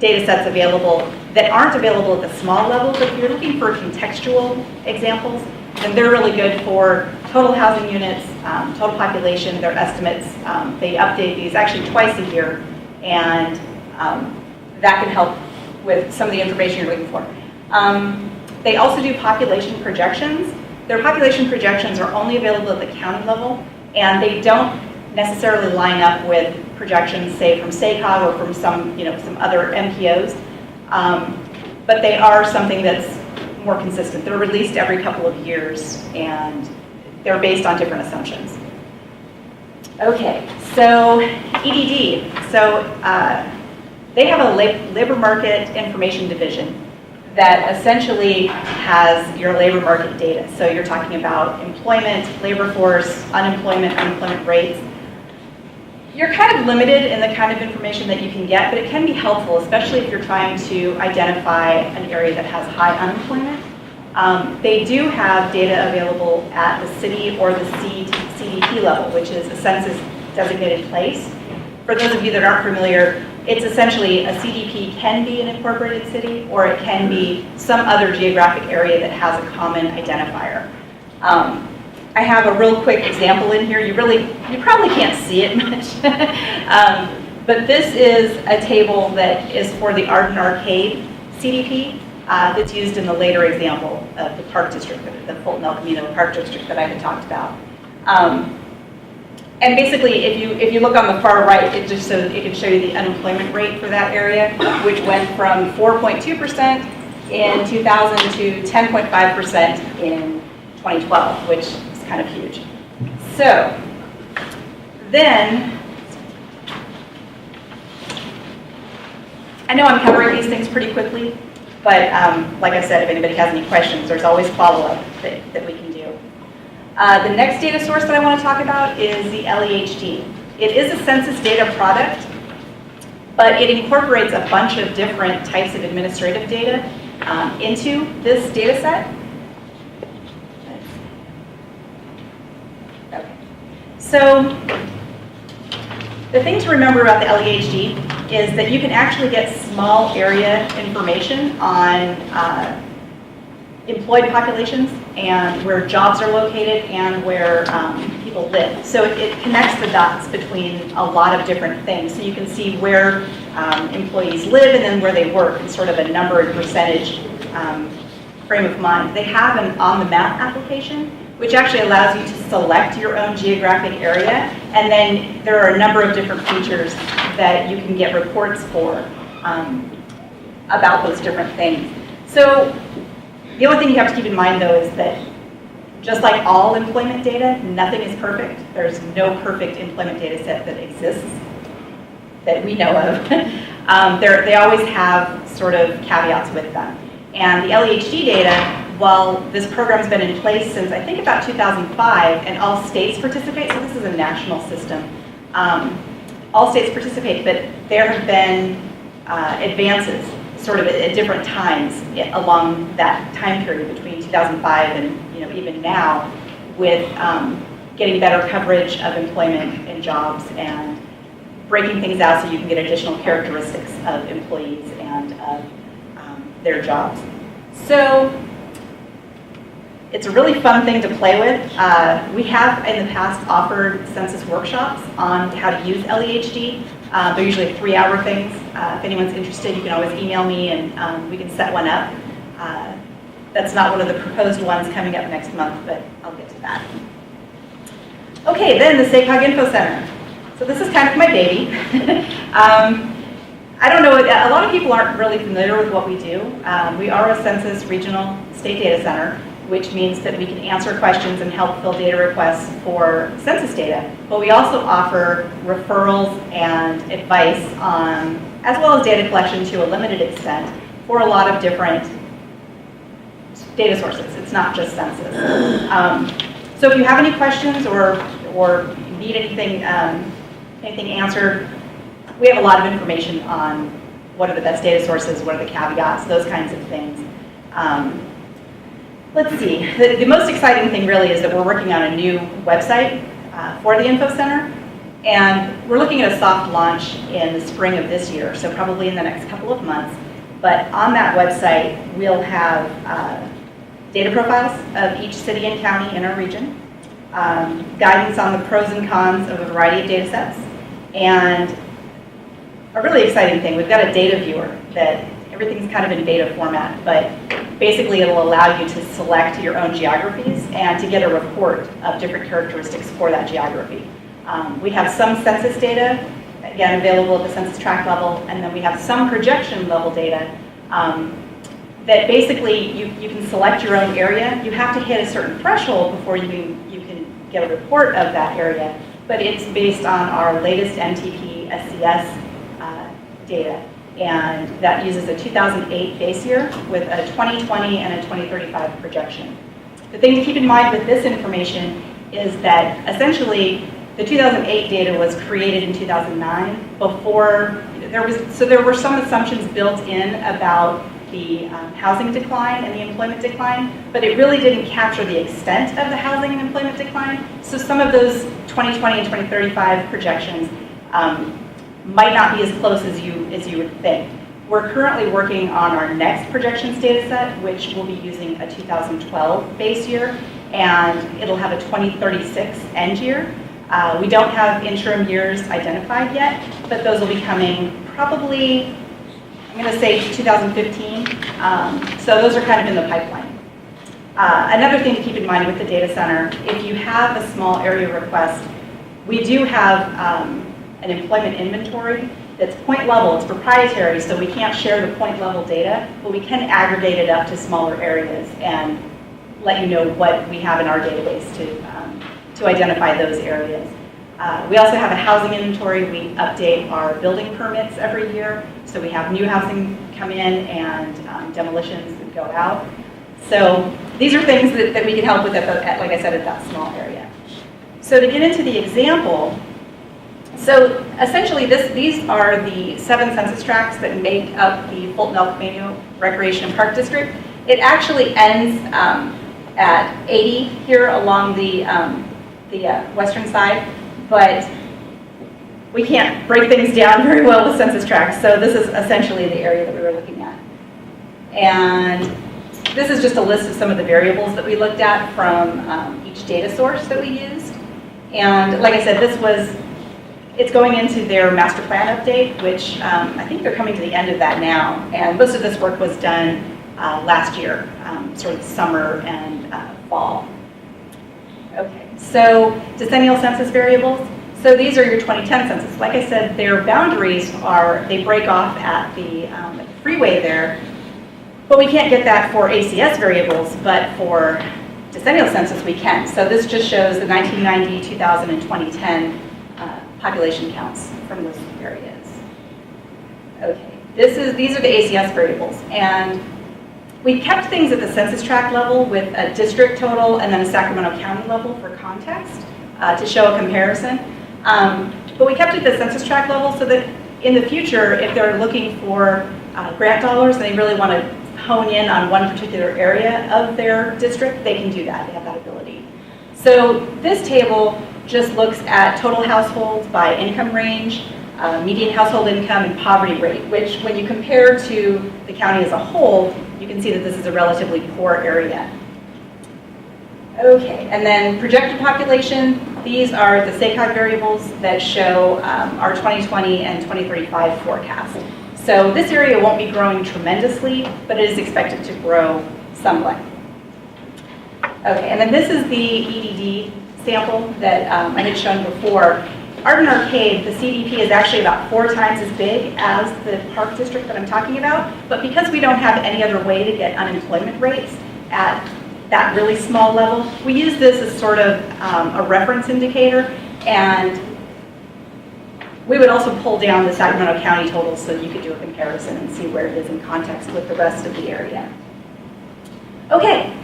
data sets available that aren't available at the small level, but if you're looking for contextual examples, then they're really good for total housing units, total population, their estimates. They update these actually twice a year, and that can help with some of the information you're looking for. They also do population projections. Their population projections are only available at the county level, and they don't necessarily line up with projections, say, from SACOG or from some other MPOs, but they are something that's more consistent. They're released every couple of years, and they're based on different assumptions. Okay, so EDD. So they have a labor market information division that essentially has your labor market data. So you're talking about employment, labor force, unemployment rates. You're kind of limited in the kind of information that you can get, but it can be helpful, especially if you're trying to identify an area that has high unemployment. They do have data available at the city or the CDP level, which is a census designated place. For those of you that aren't familiar, it's essentially a CDP can be an incorporated city, or it can be some other geographic area that has a common identifier. I have a real quick example in here. You probably can't see it much, but this is a table that is for the Arden Arcade CDP that's used in the later example of the Park District, the Fulton El Camino Park District that I had talked about. And basically, if you look on the far right, it can show you the unemployment rate for that area, which went from 4.2% in 2000 to 10.5% in 2012, which is kind of huge. So then, I know I'm covering these things pretty quickly, but like I said, if anybody has any questions, there's always follow-up that we can do. The next data source that I want to talk about is the LEHD. It is a census data product, but it incorporates a bunch of different types of administrative data into this data set. Okay. So the thing to remember about the LEHD is that you can actually get small area information on employed populations and where jobs are located and where people live. So it connects the dots between a lot of different things. So you can see where employees live and then where they work in sort of a number and percentage frame of mind. They have an on-the-map application, which actually allows you to select your own geographic area, and then there are a number of different features that you can get reports for about those different things. So the only thing you have to keep in mind, though, is that just like all employment data, nothing is perfect. There's no perfect employment data set that exists that we know of. They always have sort of caveats with them. And the LEHD data, while this program's been in place since I think about 2005, and all states participate, so this is a national system, all states participate, but there have been advances sort of at different times along that time period between 2005 and even now, with getting better coverage of employment and jobs and breaking things out so you can get additional characteristics of employees and of their jobs. So it's a really fun thing to play with. We have in the past offered census workshops on how to use LEHD. They're usually 3-hour things. If anyone's interested, you can always email me and we can set one up. That's not one of the proposed ones coming up next month, but I'll get to that. Okay, then the SACOG Info Center. So this is kind of my baby. I don't know, a lot of people aren't really familiar with what we do. We are a census regional state data center, which means that we can answer questions and help fill data requests for census data. But we also offer referrals and advice on, as well as data collection to a limited extent, for a lot of different data sources. It's not just census. So if you have any questions or need anything answered, we have a lot of information on what are the best data sources, what are the caveats, those kinds of things. Let's see. The most exciting thing really is that we're working on a new website for the Info Center, and we're looking at a soft launch in the spring of this year, so probably in the next couple of months. But on that website, we'll have data profiles of each city and county in our region, guidance on the pros and cons of a variety of data sets, and a really exciting thing, we've got a data viewer that everything's kind of in beta format, but basically it'll allow you to select your own geographies and to get a report of different characteristics for that geography. We have some census data, again, available at the census tract level, and then we have some projection level data that basically you can select your own area. You have to hit a certain threshold before you can get a report of that area, but it's based on our latest MTP SCS data, and that uses a 2008 base year with a 2020 and a 2035 projection. The thing to keep in mind with this information is that essentially the 2008 data was created in 2009 before there were some assumptions built in about the housing decline and the employment decline, but it really didn't capture the extent of the housing and employment decline. So some of those 2020 and 2035 projections might not be as close as you would think. We're currently working on our next projections data set, which will be using a 2012 base year, and it'll have a 2036 end year. We don't have interim years identified yet, but those will be coming probably, I'm going to say 2015. So those are kind of in the pipeline. Another thing to keep in mind with the data center, if you have a small area request, we do have an employment inventory that's point level. It's proprietary, so we can't share the point level data, but we can aggregate it up to smaller areas and let you know what we have in our database to identify those areas. We also have a housing inventory. We update our building permits every year, so we have new housing come in and demolitions that go out. So these are things that we can help with, like I said, at that small area. So to get into the example, so essentially these are the 7 census tracts that make up the Fulton El Camino Recreation and Park District. It actually ends at 80 here along the western side, but we can't break things down very well with census tracts, so this is essentially the area that we were looking at. And this is just a list of some of the variables that we looked at from each data source that we used. And like I said, it's going into their master plan update, which I think they're coming to the end of that now. And most of this work was done last year, sort of summer and fall. Okay, so decennial census variables. So these are your 2010 census. Like I said, their boundaries they break off at the freeway there, but we can't get that for ACS variables, but for decennial census we can. So this just shows the 1990, 2000, and 2010 population counts from those areas. Okay, these are the ACS variables, and we kept things at the census tract level with a district total and then a Sacramento County level for context to show a comparison. But we kept it at the census tract level so that in the future, if they're looking for grant dollars and they really want to hone in on one particular area of their district, they can do that. They have that ability. So this table just looks at total households by income range, median household income, and poverty rate, which when you compare to the county as a whole, you can see that this is a relatively poor area. Okay, and then projected population, these are the SACOG variables that show our 2020 and 2035 forecast. So this area won't be growing tremendously, but it is expected to grow somewhat. Okay, and then this is the EDD sample that I had shown before. Arden Arcade, the CDP is actually about 4 times as big as the park district that I'm talking about, but because we don't have any other way to get unemployment rates at that really small level, we use this as sort of a reference indicator, and we would also pull down the Sacramento County totals so you could do a comparison and see where it is in context with the rest of the area. Okay,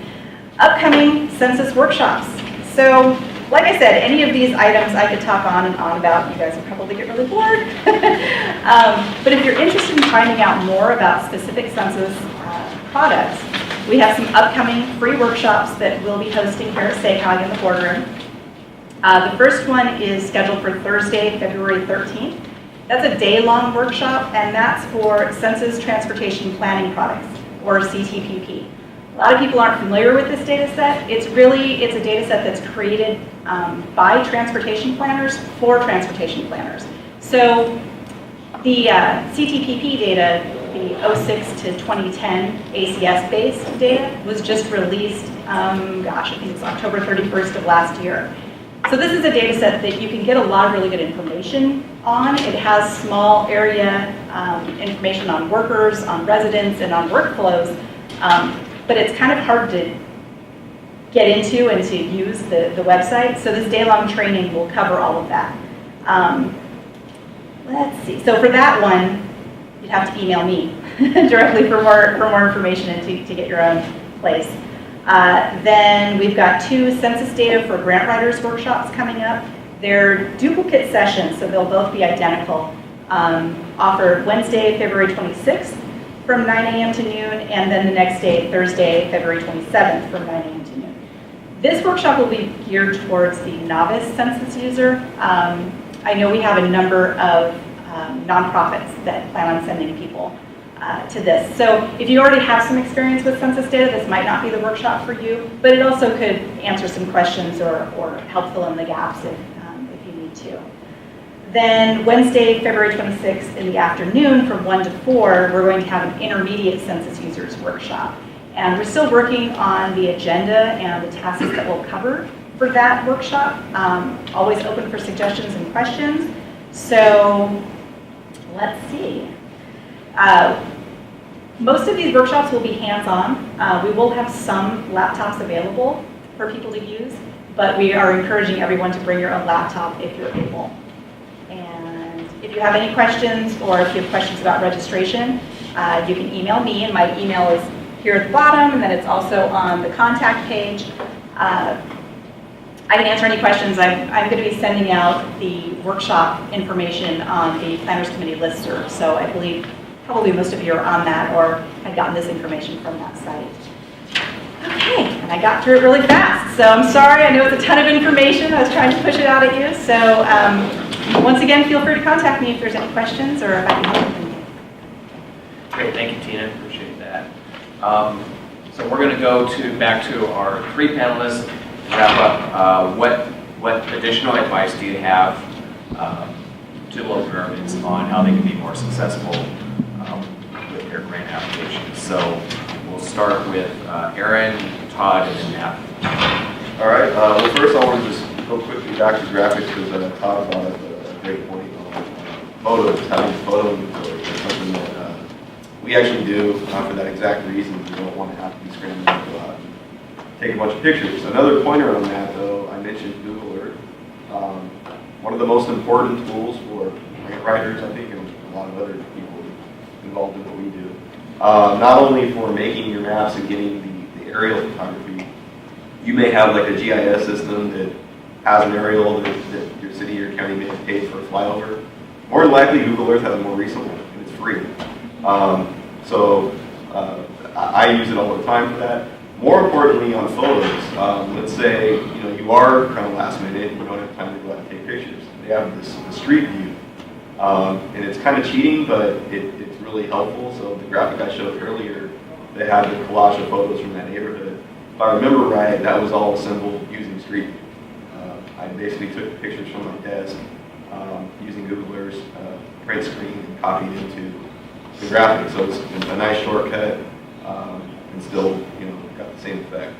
upcoming census workshops. So, like I said, any of these items I could talk on and on about. You guys would probably get really bored. But if you're interested in finding out more about specific census products, we have some upcoming free workshops that we'll be hosting here at SACOG in the boardroom. The first one is scheduled for Thursday, February 13th. That's a day-long workshop, and that's for Census Transportation Planning Products, or CTPP. A lot of people aren't familiar with this data set. It's a data set that's created by transportation planners for transportation planners. So the CTPP data, the 06 to 2010 ACS-based data, was just released, I think it was October 31st of last year. So this is a data set that you can get a lot of really good information on. It has small area information on workers, on residents, and on workflows. But it's kind of hard to get into and to use the website. So this day-long training will cover all of that. Let's see. So for that one, you'd have to email me directly for more information and to get your own place. Then we've got 2 census data for grant writers workshops coming up. They're duplicate sessions, so they'll both be identical. Offered Wednesday, February 26th. From 9 a.m. to noon, and then the next day, Thursday, February 27th, from 9 a.m. to noon. This workshop will be geared towards the novice census user. I know we have a number of nonprofits that plan on sending people to this. So if you already have some experience with census data, this might not be the workshop for you, but it also could answer some questions or help fill in the gaps if you need to. Then Wednesday, February 26th in the afternoon from 1 to 4, we're going to have an intermediate census users workshop. And we're still working on the agenda and the tasks that we'll cover for that workshop. Always open for suggestions and questions. So let's see. Most of these workshops will be hands-on. We will have some laptops available for people to use, but we are encouraging everyone to bring your own laptop if you're able. And if you have any questions or if you have questions about registration, you can email me, and my email is here at the bottom, and then it's also on the contact page. I can answer any questions. I'm going to be sending out the workshop information on the Planners Committee listserv, so I believe probably most of you are on that or had gotten this information from that site. Okay, and I got through it really fast, so I'm sorry. I know it's a ton of information. I was trying to push it out at you, so once again, feel free to contact me if there's any questions or if I can help with anything. Great, thank you, Tina. Appreciate that. So we're going to go back to our 3 panelists, wrap up what what additional advice do you have to local governments on how they can be more successful with their grant applications? So we'll start with Aaron, Todd, and then Matt. All right. Well, first I want to just go quickly back to graphics because Todd brought up a great point on photos, having photo inventory. It's something that we actually do for that exact reason. We don't want to have to be scrambling to go out and take a bunch of pictures. Another pointer on that, though, I mentioned Google Earth. One of the most important tools for grant writers, I think, and a lot of other people involved in what we do. Not only for making your maps and getting the aerial photography, you may have like a GIS system that has an aerial that your city or county may have paid for a flyover. More than likely, Google Earth has a more recent one, and it's free. I use it all the time for that. More importantly, on photos, let's say you are kind of last minute and you don't have time to go out and take pictures. They have the street view, and it's kind of cheating, but it's really helpful. So the graphic I showed earlier, they had the collage of photos from that neighborhood. If I remember right, that was all assembled using Street View. I basically took pictures from my desk using Google Earth's print screen and copied into the graphic. So it's a nice shortcut and still, got the same effect.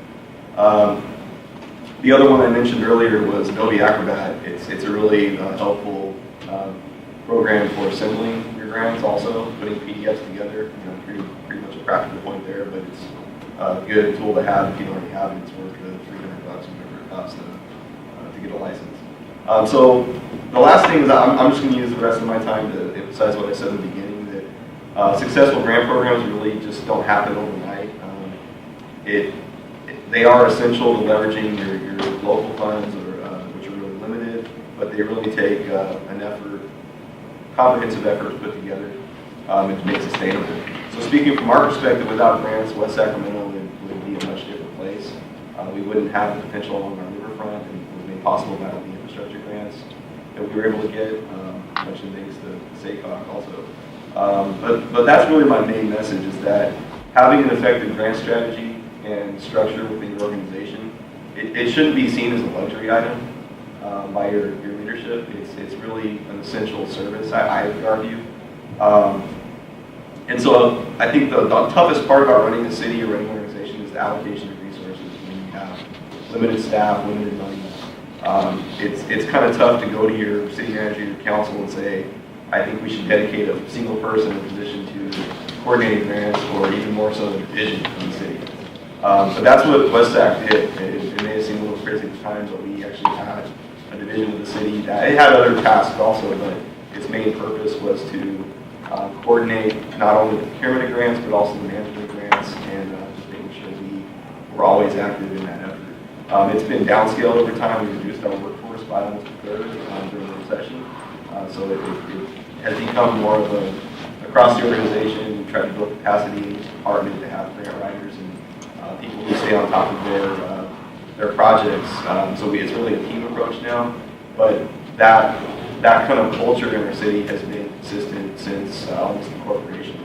The other one I mentioned earlier was Adobe Acrobat. It's a really helpful program for assembling your grants, also putting PDFs together. Pretty much a practical point there, but it's a good tool to have if you don't already have it. It's worth the $300 or whatever it costs to get a license. So the last thing is I'm just going to use the rest of my time to emphasize what I said in the beginning, that successful grant programs really just don't happen overnight. They are essential to leveraging your local funds, which are really limited, but they really take an effort, comprehensive effort to put together and to make sustainable. So speaking from our perspective, without grants, West Sacramento would be a much different place. We wouldn't have the potential along our riverfront, and it was made possible by the infrastructure grants that we were able to get, much thanks to SACOG also. But that's really my main message, is that having an effective grant strategy and structure within your organization, it shouldn't be seen as a luxury item by your leadership. It's really an essential service, I would argue. And so I think the toughest part about running a city or running an organization is the allocation of resources when you have limited staff, limited money. It's kind of tough to go to your city manager, your council, and say, I think we should dedicate a single person in position to coordinating grants, or even more so, the division in the city. But that's what West Sac did. It may have seemed a little crazy at the time, but we actually had a division of the city that it had other tasks also, but its main purpose was to coordinate not only the procurement of grants, but also the management of grants, and just making sure we were always active in that effort. It's been downscaled over time. We reduced our workforce by almost a third during the recession. So it has become more of across the organization. We try to build capacity in each department to have grant writers and people who stay on top of their projects. So it's really a team approach now. But that kind of culture in our city has been consistent since almost incorporation.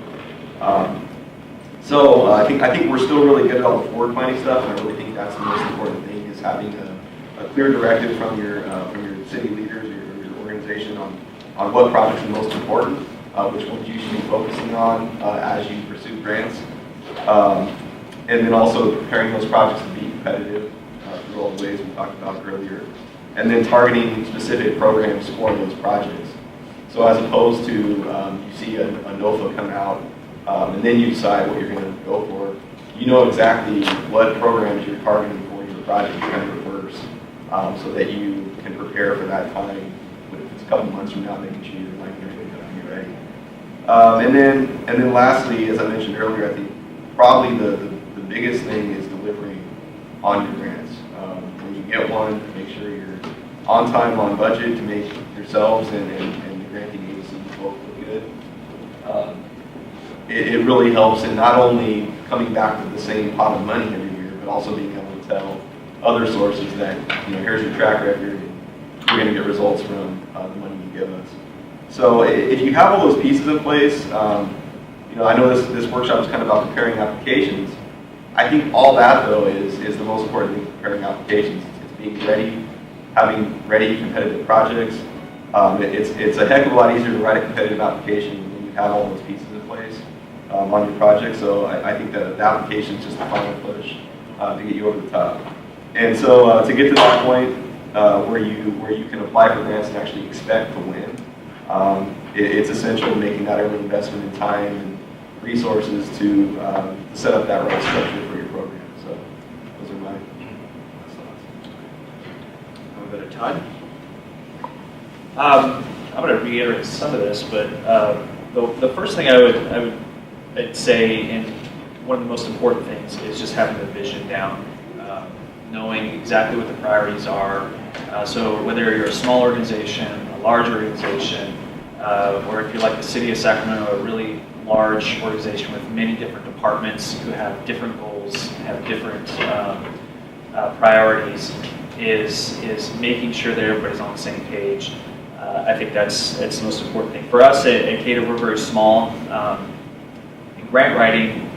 So I think we're still really good at all the forward planning stuff, and I really think that's the most important thing, is having a clear directive from your city leaders or your organization on what projects are most important, which ones you should be focusing on as you pursue grants, and then also preparing those projects to be competitive through all the ways we talked about earlier, and then targeting specific programs for those projects. So as opposed to you see a NOFA come out, and then you decide what you're going to go for, you know exactly what programs you're targeting for your project, you kind of reverse, so that you can prepare for that time. If it's a couple months from now, making sure you're like everything done, you're ready. And then lastly, as I mentioned earlier, I think probably the biggest thing is delivering on your grants. When you get one, make sure you're on time, on budget, to make yourselves and the granting agency both look good. It really helps in not only coming back with the same pot of money every year, but also being able to tell other sources that, here's your track record, and you're going to get results from the money you give us. So if you have all those pieces in place, I know this workshop is kind of about preparing applications. I think all that, though, is the most important thing, preparing applications. It's being ready having ready competitive projects. It's a heck of a lot easier to write a competitive application when you have all those pieces in place on your project. So I think that the application is just the final push to get you over the top. And so to get to that point where you can apply for grants and actually expect to win, it's essential making that early investment in time and resources to set up that right structure for your program. So those are my thoughts. I'll go to Todd. I'm going to reiterate some of this, but the first thing I'd say, and one of the most important things, is just having the vision down, knowing exactly what the priorities are. So whether you're a small organization, a large organization, or if you're like the city of Sacramento, a really large organization with many different departments who have different goals, have different priorities, is making sure that everybody's on the same page. I think that's the most important thing. For us at Cato, we're very small. In grant writing,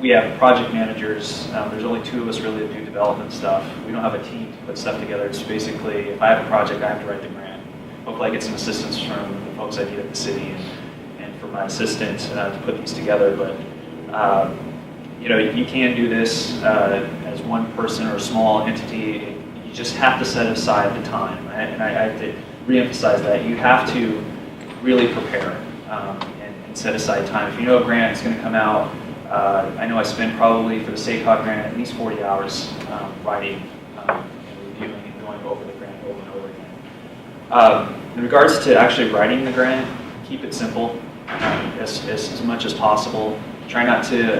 we have project managers. There's only 2 of us really that do development stuff. We don't have a team to put stuff together. It's basically, if I have a project, I have to write the grant. Hopefully I get some assistance from the folks I need at the city and from my assistant to put these together. But you can do this as one person or a small entity. You just have to set aside the time. And I have to reemphasize that. You have to really prepare and set aside time. If you know a grant is going to come out, I know I spend probably for the SACOG grant at least 40 hours writing and reviewing and going over the grant over and over again. In regards to actually writing the grant, keep it simple as much as possible. Try not to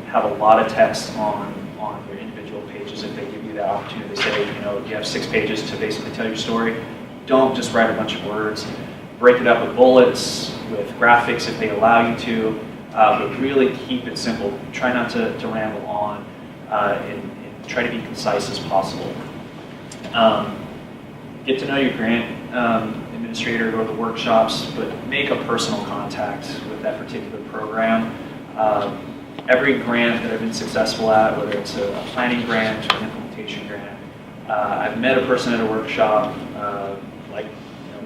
have a lot of text on your individual pages if they give you the opportunity. They say, you have 6 pages to basically tell your story. Don't just write a bunch of words. Break it up with bullets, with graphics if they allow you to. But really keep it simple. Try not to ramble on and try to be concise as possible. Get to know your grant administrator, go to the workshops, but make a personal contact with that particular program. Every grant that I've been successful at, whether it's a planning grant or an implementation grant, I've met a person at a workshop, like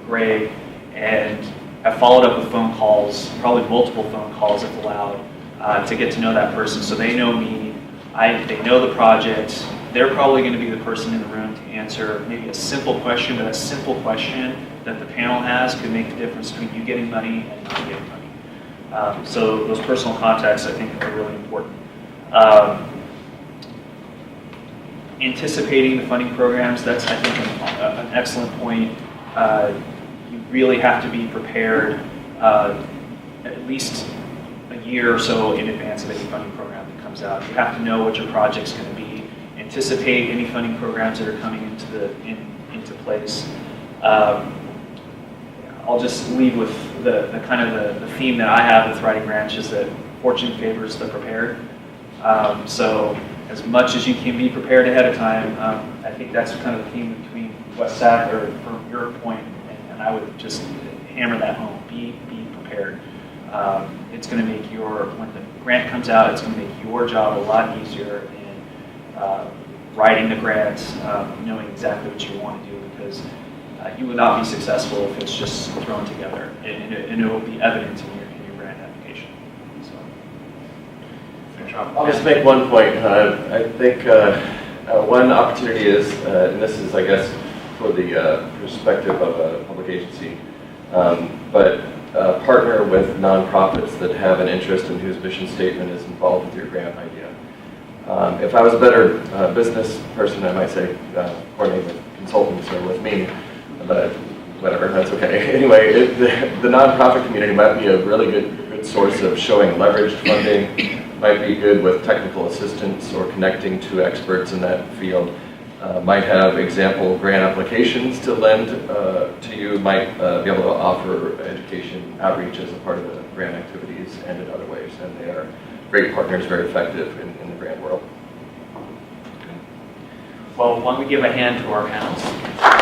Greg, and I've followed up with phone calls, probably multiple phone calls if allowed, to get to know that person so they know me, they know the project. They're probably going to be the person in the room to answer maybe a simple question, but a simple question that the panel has could make the difference between you getting money and not getting money. So those personal contacts, I think, are really important. Anticipating the funding programs, that's, I think, an excellent point. You really have to be prepared at least a year or so in advance of any funding program that comes out. You have to know what your project's going to be. Anticipate any funding programs that are coming into place. I'll just leave with the kind of the theme that I have with writing grants is that fortune favors the prepared. So as much as you can be prepared ahead of time, I think that's kind of the theme between West Sac, or from your point, and I would just hammer that home. Be prepared. It's going to make when the grant comes out, it's going to make your job a lot easier in writing the grant, knowing exactly what you want to do, because you will not be successful if it's just thrown together, and it will be evident in your grant application. So, I'll just make one point. I think one opportunity is, and this is, I guess, for the perspective of a public agency, but partner with nonprofits that have an interest and whose mission statement is involved with your grant idea. If I was a better business person, I might say coordinate with consultants or with me, but whatever, that's okay. Anyway, the nonprofit community might be a really good source of showing leveraged funding, might be good with technical assistance or connecting to experts in that field, might have example grant applications to lend to you, might be able to offer education outreach as a part of the grant activities and in other ways, and they are great partners, very effective in the grant world. Well, why don't we give a hand to our panelists?